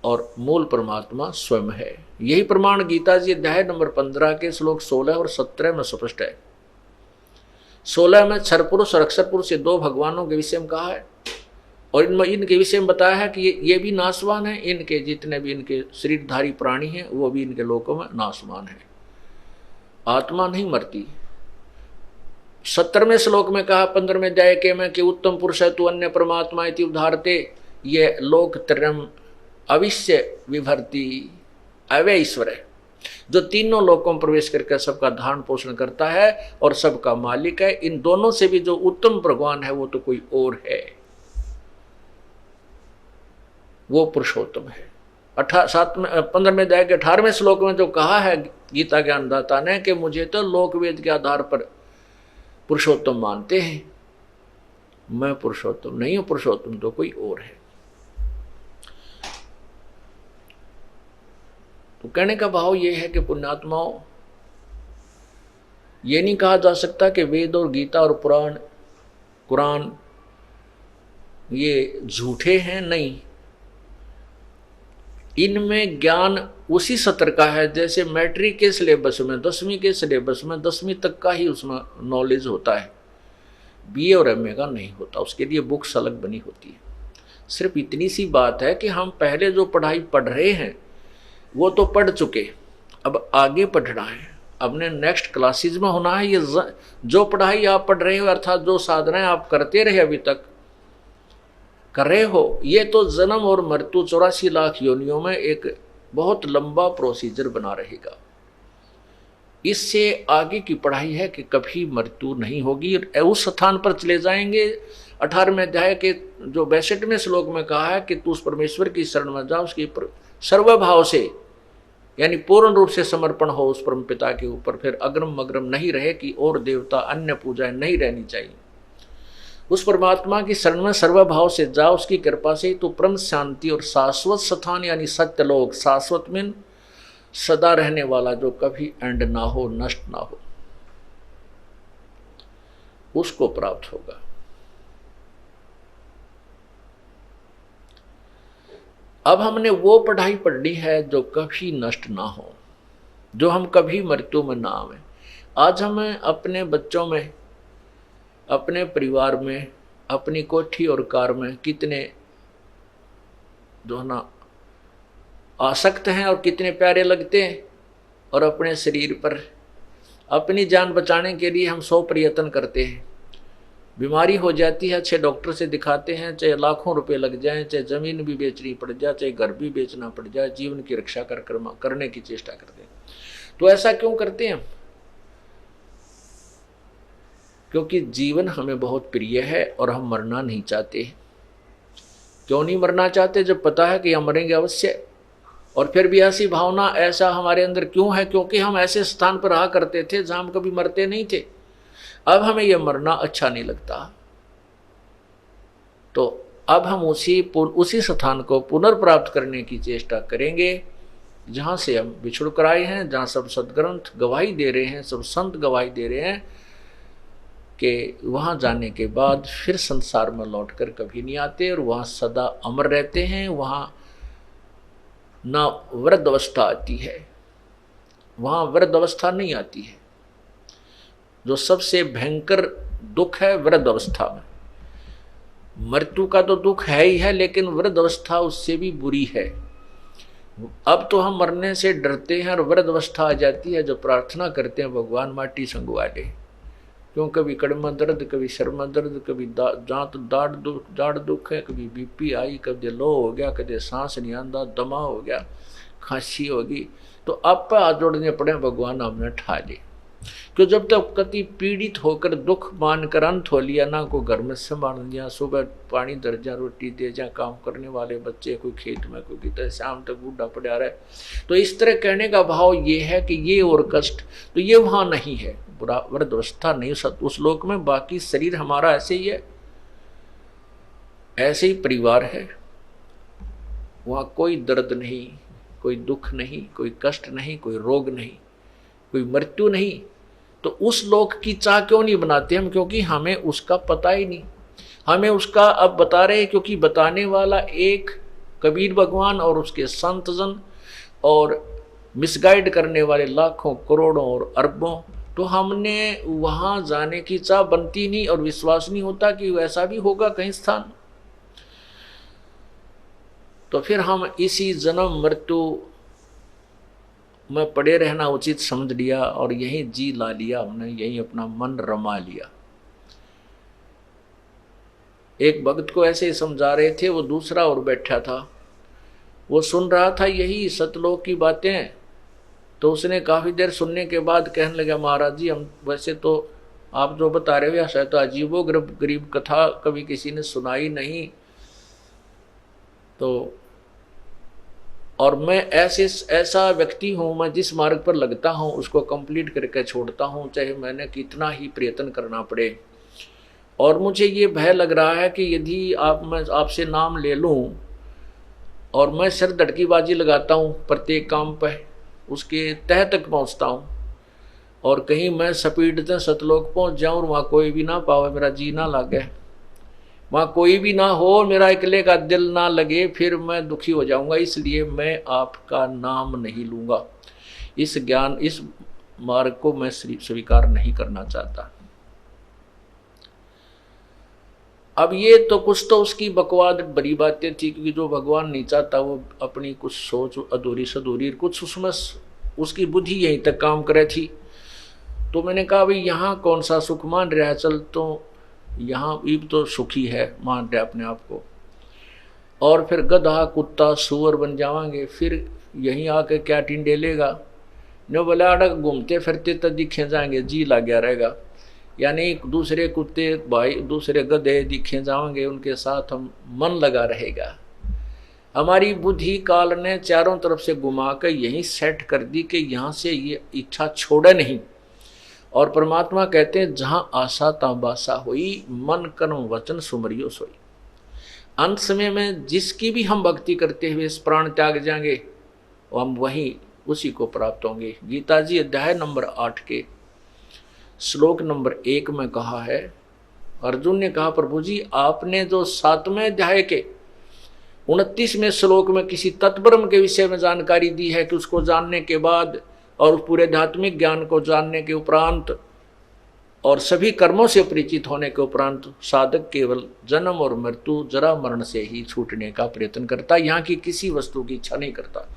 और मूल परमात्मा स्वयं है। यही प्रमाण गीता जी अध्याय नंबर 15 के श्लोक 16 और 17 में स्पष्ट है। 16 में क्षर पुरुष और अक्षर पुरुष ये 2 भगवानों के विषय में कहा है, और इनके विषय में बताया है कि ये भी नाशवान है, इनके जितने भी इनके शरीरधारी प्राणी हैं वो भी इनके लोकों में नाशवान है, आत्मा नहीं मरती। 17वें श्लोक में कहा 15वें अध्याय के में कि उत्तम पुरुष है तू अन्य परमात्मा इति उद्धारते, ये लोक त्रयम अविश्य विभर्ति अव्यय ईश्वर है, जो तीनों लोकों में प्रवेश करके सबका धारण पोषण करता है और सबका मालिक है। इन दोनों से भी जो उत्तम भगवान है वो तो कोई और है, वो पुरुषोत्तम है। 15वें अध्याय के 18वें श्लोक में जो कहा है गीता ज्ञानदाता ने कि मुझे तो लोकवेद के आधार पर पुरुषोत्तम मानते हैं, मैं पुरुषोत्तम नहीं हूं, पुरुषोत्तम तो कोई और है। तो कहने का भाव यह है कि पुण्यात्माओं, ये नहीं कहा जा सकता कि वेद और गीता और पुराण कुरान ये झूठे हैं? नहीं, इनमें ज्ञान उसी सत्र का है जैसे मैट्रिक के सिलेबस में, 10वीं के सिलेबस में 10वीं तक का ही उसमें नॉलेज होता है, बीए और एमए का नहीं होता, उसके लिए बुक्स अलग बनी होती है। सिर्फ इतनी सी बात है कि हम पहले जो पढ़ाई पढ़ रहे हैं वो तो पढ़ चुके, अब आगे पढ़ना है, अपने नेक्स्ट क्लासेज में होना है। ये जो पढ़ाई आप पढ़ रहे हो अर्थात जो साधनाएं आप करते रहे अभी तक कर रहे हो, ये तो जन्म और मृत्यु 84 लाख योनियों में एक बहुत लंबा प्रोसीजर बना रहेगा। इससे आगे की पढ़ाई है कि कभी मृत्यु नहीं होगी, उस स्थान पर चले जाएंगे। 18वें अध्याय के जो 62वें श्लोक में कहा है कि तू उस परमेश्वर की शरण में जा, उसकी सर्वभाव से यानी पूर्ण रूप से समर्पण हो उस परम पिता के ऊपर, फिर अग्रम मग्रम नहीं रहे कि और देवता अन्य पूजाएं नहीं रहनी चाहिए। उस परमात्मा की शरण में सर्वभाव से जा, उसकी कृपा से तो परम शांति और शाश्वत स्थान यानी सत्यलोक, शाश्वत में सदा रहने वाला जो कभी एंड ना हो, नष्ट ना हो, उसको प्राप्त होगा। अब हमने वो पढ़ाई पढ़नी है जो कभी नष्ट ना हो, जो हम कभी मृत्यु में ना आवे। आज हमें अपने बच्चों में, अपने परिवार में, अपनी कोठी और कार में कितने जो है ना आसक्त हैं और कितने प्यारे लगते हैं, और अपने शरीर पर अपनी जान बचाने के लिए हम 100 प्रयत्न करते हैं। बीमारी हो जाती है, अच्छे डॉक्टर से दिखाते हैं, चाहे लाखों रुपए लग जाएं, चाहे ज़मीन भी बेचनी पड़ जाए, चाहे घर भी बेचना पड़ जाए, जीवन की रक्षा करने की चेष्टा करते हैं। तो ऐसा क्यों करते हैं? क्योंकि जीवन हमें बहुत प्रिय है और हम मरना नहीं चाहते। क्यों नहीं मरना चाहते? जब पता है कि हम मरेंगे अवश्य। और फिर भी ऐसी भावना, ऐसा हमारे अंदर क्यों है? क्योंकि हम ऐसे स्थान पर रहा करते थे जहां हम कभी मरते नहीं थे। अब हमें यह मरना अच्छा नहीं लगता, तो अब हम उसी स्थान को पुनर्प्राप्त करने की चेष्टा करेंगे जहां से हम बिछुड़ कर आए हैं, जहां सब सदग्रंथ गवाही दे रहे हैं, सब संत गवाही दे रहे हैं कि वहां जाने के बाद फिर संसार में लौटकर कभी नहीं आते और वहां सदा अमर रहते हैं। वहां ना वृद्ध अवस्था आती है, वहां वृद्ध अवस्था नहीं आती है। जो सबसे भयंकर दुख है वृद्ध अवस्था में, मृत्यु का तो दुख है ही है, लेकिन वृद्ध अवस्था उससे भी बुरी है। अब तो हम मरने से डरते हैं और वृद्ध अवस्था आ जाती है, जो प्रार्थना करते हैं भगवान माटी संगवा दे। क्यों? कभी कड़मा दर्द, कभी शर्मा दर्द, कभी जाड़ दुख है, कभी बीपी आई, कभी लो हो गया, कभी सांस नहीं आंदा, दमा हो गया, खांसी होगी, तो आप पर हाथ जोड़ने पड़े, भगवान हमने ठा दे। क्यों? जब तक कति पीड़ित होकर दुख मानकर अंत हो लिया ना, को घर में संभाल दिया, सुबह पानी दर्जा रोटी दे जा, काम करने वाले बच्चे कोई खेत में, कोई कितने शाम तक बूढ़ा पड़ा रहे, तो इस तरह कहने का भाव ये है कि ये और कष्ट तो ये वहां नहीं है, बुरा वृद्धावस्था नहीं उस लोक में। बाकी शरीर हमारा ऐसे ही है, ऐसे ही परिवार है, वहां कोई दर्द नहीं, कोई दुख नहीं, कोई कष्ट नहीं, कोई रोग नहीं, कोई मृत्यु नहीं। तो उस लोक की चाह क्यों नहीं बनाते हम? क्योंकि हमें उसका पता ही नहीं। हमें उसका अब बता रहे हैं, क्योंकि बताने वाला एक कबीर भगवान और उसके संतजन, और मिसगाइड करने वाले लाखों करोड़ों और अरबों। तो हमने वहां जाने की चाह बनती नहीं और विश्वास नहीं होता कि वैसा भी होगा कहीं स्थान। तो फिर हम इसी जन्म मृत्यु में पड़े रहना उचित समझ लिया और यही जी ला लिया हमने, यही अपना मन रमा लिया। एक भक्त को ऐसे ही समझा रहे थे, वो दूसरा और बैठा था, वो सुन रहा था यही सतलोक की बातें। तो उसने काफी देर सुनने के बाद कहने लगा, महाराज जी, हम वैसे तो आप जो बता रहे हो या शायद तो अजीबो गरीब कथा कभी किसी ने सुनाई नहीं, तो और मैं ऐसा व्यक्ति हूँ, मैं जिस मार्ग पर लगता हूँ उसको कंप्लीट करके छोड़ता हूँ, चाहे मैंने कितना ही प्रयत्न करना पड़े। और मुझे ये भय लग रहा है कि यदि मैं आपसे नाम ले लूँ और मैं सिर धड़कीबाजी लगाता हूँ प्रत्येक काम पर, उसके तह तक पहुँचता हूँ, और कहीं मैं स्पीड से सतलोक पहुँच जाऊँ और वहाँ कोई भी ना पावे, मेरा जी ना लगे, वहाँ कोई भी ना हो, मेरा अकेले का दिल ना लगे, फिर मैं दुखी हो जाऊंगा। इसलिए मैं आपका नाम नहीं लूँगा। इस ज्ञान, इस मार्ग को मैं स्वीकार नहीं करना चाहता। अब ये तो कुछ तो उसकी बकवाद बड़ी बातें थी, क्योंकि जो भगवान नहीं चाहता वो अपनी कुछ सोच अधूरी सधूरी, कुछ उसमें उसकी बुद्धि यहीं तक काम करे थी। तो मैंने कहा भाई यहाँ कौन सा सुख मान रहा है, चल तो यहाँ ईब तो सुखी है, मान रहा अपने आप को, और फिर गधा कुत्ता सूअर बन जावांगे, फिर यहीं आके क्या टिंडे लेगा। न बोले अड़क घूमते फिरते तो दिखे जाएंगे, जी ला गया रहेगा। यानी दूसरे कुत्ते भाई, दूसरे गधे दिखे जाएंगे, उनके साथ हम मन लगा रहेगा। हमारी बुद्धि काल ने चारों तरफ से घुमा कर यहीं सेट कर दी कि यहाँ से ये इच्छा छोड़े नहीं। और परमात्मा कहते हैं जहाँ आशा ता बासा हुई, मन कर्म वचन सुमरियो सोई। अंत समय में जिसकी भी हम भक्ति करते हुए प्राण त्याग जाएंगे, हम वहीं उसी को प्राप्त होंगे। गीता जी अध्याय नंबर 8 के श्लोक नंबर 1 में कहा है, अर्जुन ने कहा प्रभु जी आपने जो 7वें अध्याय के 29वें श्लोक में किसी तत्ब्रह्म के विषय में जानकारी दी है कि उसको जानने के बाद और उस पूरे आध्यात्मिक ज्ञान को जानने के उपरांत और सभी कर्मों से परिचित होने के उपरांत साधक केवल जन्म और मृत्यु जरा मरण से ही छूटने का प्रयत्न करता, यहाँ की किसी वस्तु की इच्छा नहीं करता।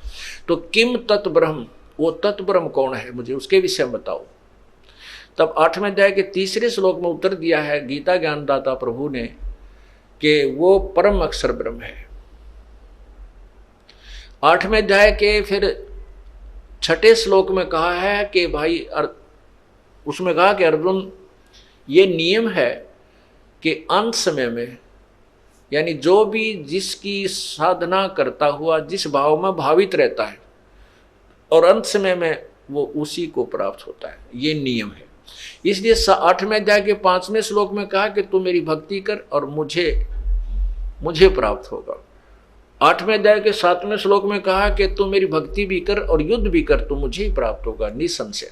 तो किम तत्ब्रह्म, वो तत्ब्रह्म कौन है, मुझे उसके विषय में बताओ। तब 8वें अध्याय के 3रे श्लोक में उत्तर दिया है गीता ज्ञानदाता प्रभु ने कि वो परम अक्षर ब्रह्म है। 8वें अध्याय के फिर 6ठे श्लोक में कहा है कि भाई, उसमें कहा कि अर्जुन ये नियम है कि अंत समय में, यानी जो भी जिसकी साधना करता हुआ जिस भाव में भावित रहता है और अंत समय में वो उसी को प्राप्त होता है, ये नियम है। इसलिए 8वें अध्याय के 5वें श्लोक में कहा कि तू मेरी भक्ति कर और मुझे प्राप्त होगा। 8वें अध्याय के 7वें श्लोक में कहा कि तू मेरी भक्ति भी कर और युद्ध भी कर, तो मुझे ही प्राप्त होगा निसंशय।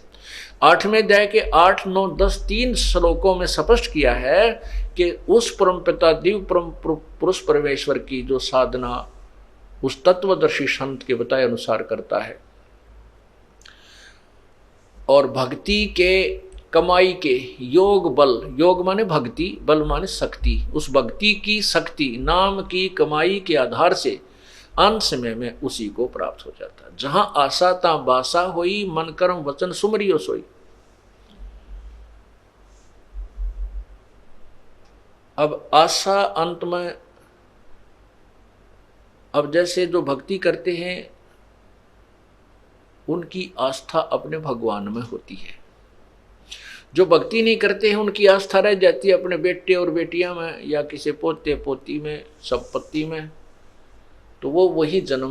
8वें अध्याय के 8, 9, 10 3 श्लोकों में स्पष्ट किया है कि उस परम पिता दिव्य परम पुरुष परमेश्वर की जो साधना उस तत्वदर्शी संत के बताए अनुसार करता है और भक्ति के कमाई के योग बल, योग माने भक्ति, बल माने शक्ति, उस भक्ति की शक्ति नाम की कमाई के आधार से अंत समय में उसी को प्राप्त हो जाता है। जहां आशा ता बासा होई, मन कर्म वचन सुमरियो सोई। अब आशा अंत में, अब जैसे जो भक्ति करते हैं उनकी आस्था अपने भगवान में होती है, जो भक्ति नहीं करते हैं उनकी आस्था रह जाती है अपने बेटे और बेटियां में या किसी पोते पोती में, संपत्ति में। तो वो वही जन्म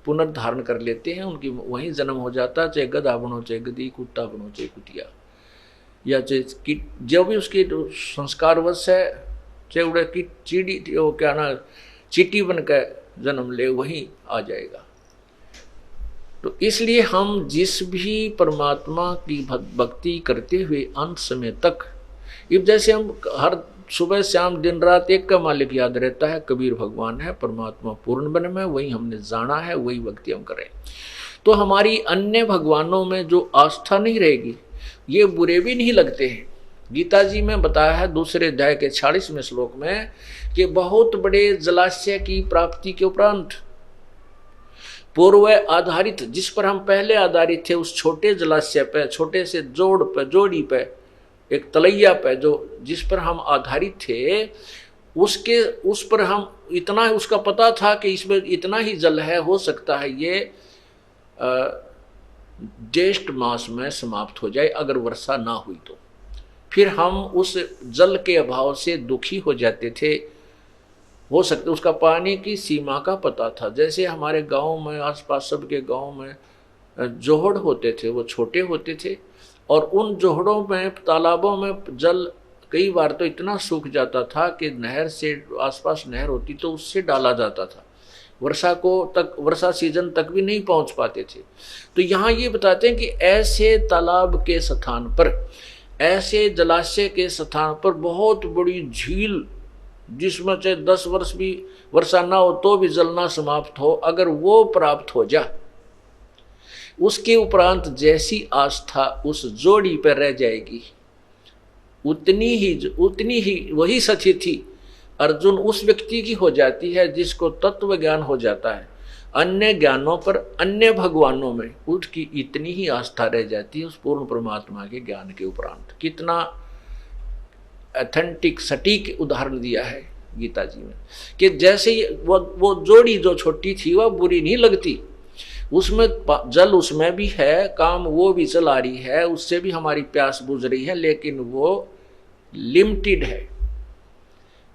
पुनर्धारण कर लेते हैं, उनकी वही जन्म हो जाता है, चाहे गधा बनो चाहे गधी, कुत्ता बनो चाहे कुतिया, या चाहे जो भी उसकी संस्कारवश है, चाहे उड़े की चीड़ी वो क्या ना चीटी बन कर जन्म ले, वही आ जाएगा। तो इसलिए हम जिस भी परमात्मा की भक्ति करते हुए अंत समय तक, अब जैसे हम हर सुबह शाम दिन रात एक का मालिक याद रहता है, कबीर भगवान है, परमात्मा पूर्ण ब्रह्म है, वही हमने जाना है, वही भक्ति हम करें। तो हमारी अन्य भगवानों में जो आस्था नहीं रहेगी, ये बुरे भी नहीं लगते हैं। गीता जी में बताया है 2 अध्याय के 46वें श्लोक में कि बहुत बड़े जलाशय की प्राप्ति के उपरांत पूर्व आधारित, जिस पर हम पहले आधारित थे, उस छोटे जलाशय पे, छोटे से जोड़ी पे, एक तलैया पे, जो जिस पर हम आधारित थे, उस पर हम इतना उसका पता था कि इसमें इतना ही जल है, हो सकता है ये ज्येष्ठ मास में समाप्त हो जाए अगर वर्षा ना हुई तो। फिर हम उस जल के अभाव से दुखी हो जाते थे, हो सकता उसका पानी की सीमा का पता था। जैसे हमारे गांव में, आसपास सबके गांव में जोहड़ होते थे, वो छोटे होते थे और उन जोहड़ों में, तालाबों में जल कई बार तो इतना सूख जाता था कि नहर से, आसपास नहर होती तो उससे डाला जाता था, वर्षा सीजन तक भी नहीं पहुंच पाते थे। तो यहाँ ये बताते हैं कि ऐसे तालाब के स्थान पर, ऐसे जलाशय के स्थान पर बहुत बड़ी झील जिसमें चाहे 10 वर्ष भी वर्षा ना हो तो भी जलना समाप्त हो, अगर वो प्राप्त हो जा, उसके उपरांत जैसी आस्था उस जोड़ी पर रह जाएगी, उतनी ही वही सची थी अर्जुन उस व्यक्ति की हो जाती है जिसको तत्व ज्ञान हो जाता है। अन्य ज्ञानों पर, अन्य भगवानों में उसकी इतनी ही आस्था रह जाती है उस पूर्ण परमात्मा के ज्ञान के उपरांत। कितना ऑथेंटिक सटीक उदाहरण दिया है गीता जी में कि जैसे वो जोड़ी जो छोटी थी वह बुरी नहीं लगती, उसमें जल उसमें भी है, काम वो भी चला रही है, उससे भी हमारी प्यास बुझ रही है, लेकिन वो लिमिटेड है।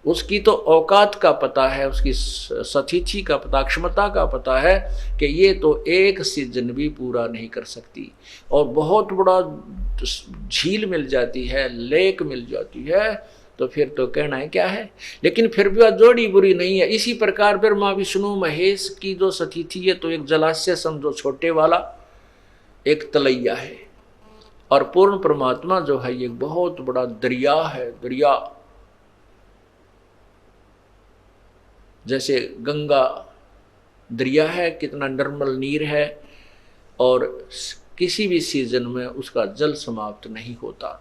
उसकी तो औकात का पता है, उसकी सतिथि का पता, क्षमता का पता है कि ये तो एक सीजन भी पूरा नहीं कर सकती, और बहुत बड़ा झील मिल जाती है, लेक मिल जाती है, तो फिर तो कहना है क्या है। लेकिन फिर भी वह जोड़ी बुरी नहीं है। इसी प्रकार ब्रह्मा विष्णु महेश की जो सतिथि है तो एक जलाशय समझो छोटे वाला, एक तलैया है, और पूर्ण परमात्मा जो है ये बहुत बड़ा दरिया है। दरिया जैसे गंगा दरिया है, कितना निर्मल नीर है, और किसी भी सीजन में उसका जल समाप्त नहीं होता।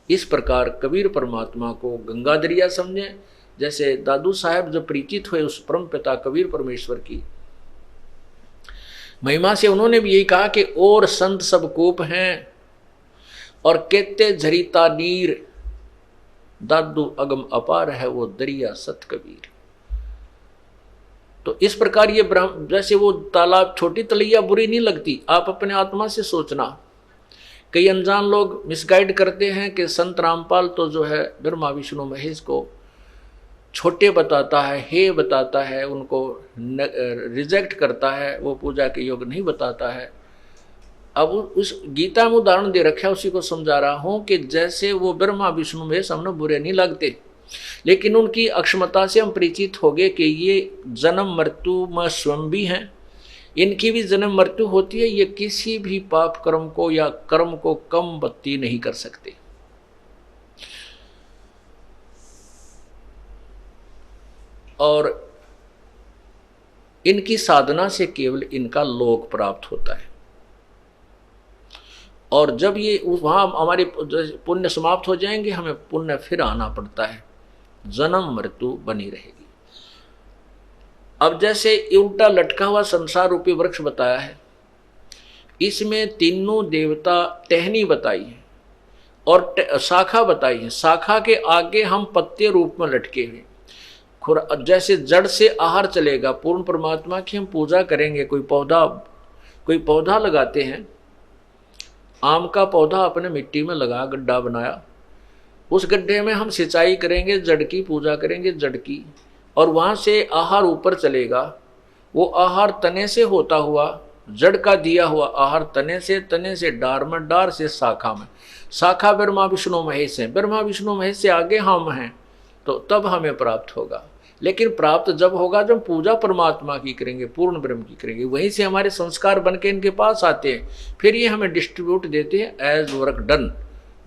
इस प्रकार कबीर परमात्मा को गंगा दरिया समझें। जैसे दादू साहब जो परिचित हुए उस परम पिता कबीर परमेश्वर की महिमा से, उन्होंने भी यही कहा कि और संत सब कोप हैं और कहते झरीता नीर, दादू अगम अपार है वो दरिया सत कबीर। तो इस प्रकार ये जैसे वो तालाब छोटी तलैया बुरी नहीं लगती। आप अपने आत्मा से सोचना, कई अनजान लोग मिसगाइड करते हैं कि संत रामपाल तो जो है ब्रह्मा विष्णु महेश को छोटे बताता है, हे बताता है, उनको रिजेक्ट करता है, वो पूजा के योग नहीं बताता है। अब उस गीता में उदाहरण दे रखा है, उसी को समझा रहा हूं कि जैसे वो ब्रह्मा विष्णु महेश हमने बुरे नहीं लगते, लेकिन उनकी अक्षमता से हम परिचित हो गए कि ये जन्म मृत्यु में स्वयं भी हैं, इनकी भी जन्म मृत्यु होती है, ये किसी भी पाप कर्म को या कर्म को कम बत्ती नहीं कर सकते। और इनकी साधना से केवल इनका लोक प्राप्त होता है, और जब ये वहां हमारे पुण्य समाप्त हो जाएंगे, हमें पुण्य फिर आना पड़ता है, जन्म मृत्यु बनी रहेगी। अब जैसे उल्टा लटका हुआ संसार रूपी वृक्ष बताया है, इसमें तीनों देवता टहनी बताई है और शाखा बताई है। शाखा के आगे हम पत्ते रूप में लटके हुए, जैसे जड़ से आहार चलेगा, पूर्ण परमात्मा की हम पूजा करेंगे। कोई पौधा लगाते हैं, आम का पौधा अपने मिट्टी में लगा, गड्ढा बनाया, उस गड्ढे में हम सिंचाई करेंगे, जड़ की पूजा करेंगे, जड़ की, और वहाँ से आहार ऊपर चलेगा। वो आहार तने से होता हुआ, जड़ का दिया हुआ आहार तने से डार में, डार से शाखा में, शाखा ब्रह्मा विष्णु महेश है, ब्रह्मा विष्णु महेश से आगे हम हैं, तो तब हमें प्राप्त होगा। लेकिन प्राप्त जब होगा जब पूजा परमात्मा की करेंगे, पूर्ण ब्रह्म की करेंगे, वहीं से हमारे संस्कार बन के इनके पास आते हैं, फिर ये हमें डिस्ट्रीब्यूट देते हैं एज वर्क डन,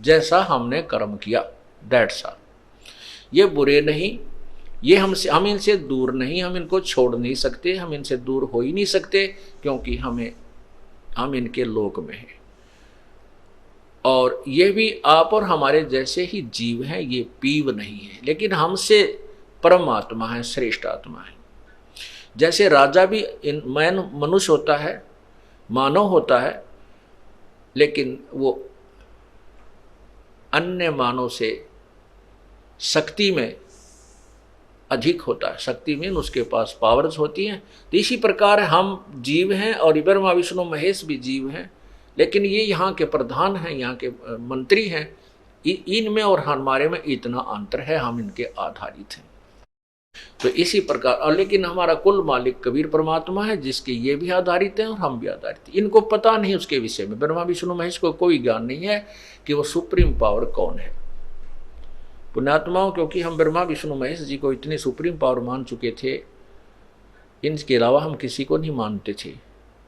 जैसा हमने कर्म किया, दैट्स ऑल। ये बुरे नहीं, ये हम इनसे दूर नहीं, हम इनको छोड़ नहीं सकते, हम इनसे दूर हो ही नहीं सकते, क्योंकि हम इनके लोक में हैं। और ये भी आप और हमारे जैसे ही जीव हैं, ये पीव नहीं है, लेकिन हमसे परम आत्मा है, श्रेष्ठ आत्मा है। जैसे राजा भी मनुष्य होता है, मानव होता है, लेकिन वो अन्य मानव से शक्ति में अधिक होता है, शक्ति में उसके पास पावर्स होती हैं। तो इसी प्रकार हम जीव हैं और ब्रह्मा विष्णु महेश भी जीव हैं, लेकिन ये यहाँ के प्रधान हैं, यहाँ के मंत्री हैं। इनमें और हमारे में इतना अंतर है, हम इनके आधारित हैं। तो इसी प्रकार, और लेकिन हमारा कुल मालिक कबीर परमात्मा है, जिसके ये भी आधारित हैं और हम भी आधारित हैं। इनको पता नहीं उसके विषय में, ब्रह्मा विष्णु महेश को कोई ज्ञान नहीं है कि वो सुप्रीम पावर कौन है। पुण्यात्माओं, क्योंकि हम ब्रह्मा विष्णु महेश जी को इतनी सुप्रीम पावर मान चुके थे, इनके अलावा हम किसी को नहीं मानते थे।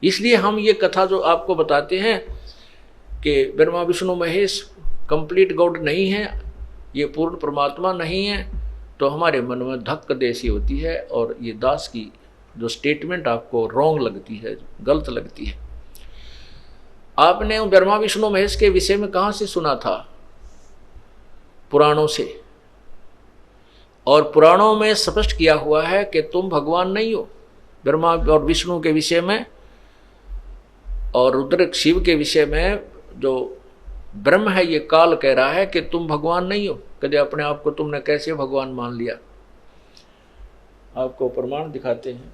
इसलिए हम ये कथा जो आपको बताते हैं कि ब्रह्मा विष्णु महेश कंप्लीट गॉड नहीं है, ये पूर्ण परमात्मा नहीं है, तो हमारे मन में धक्क देसी होती है और ये दास की जो स्टेटमेंट आपको रॉन्ग लगती है, गलत लगती है। आपने ब्रह्मा विष्णु महेश के विषय में कहाँ से सुना था? पुराणों से। और पुराणों में स्पष्ट किया हुआ है कि तुम भगवान नहीं हो। ब्रह्मा और विष्णु के विषय में और रुद्र शिव के विषय में जो ब्रह्म है, ये काल कह रहा है कि तुम भगवान नहीं हो। कहते अपने आप को तुमने कैसे भगवान मान लिया? आपको प्रमाण दिखाते हैं।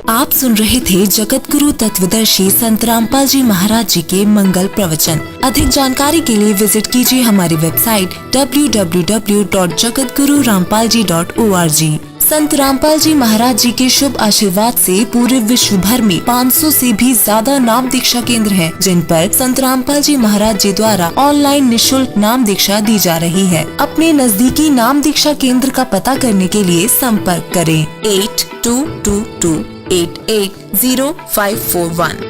आप सुन रहे थे जगत गुरु तत्वदर्शी संत रामपाल जी महाराज जी के मंगल प्रवचन। अधिक जानकारी के लिए विजिट कीजिए हमारी वेबसाइट www.jagatgururampalji.org। संत रामपाल जी महाराज जी के शुभ आशीर्वाद से पूरे विश्व भर में 500 से भी ज्यादा नाम दीक्षा केंद्र हैं, जिन पर संत रामपाल जी महाराज जी द्वारा ऑनलाइन निशुल्क नाम दीक्षा दी जा रही है। अपने नजदीकी नाम दीक्षा केंद्र का पता करने के लिए संपर्क करें 8222880541।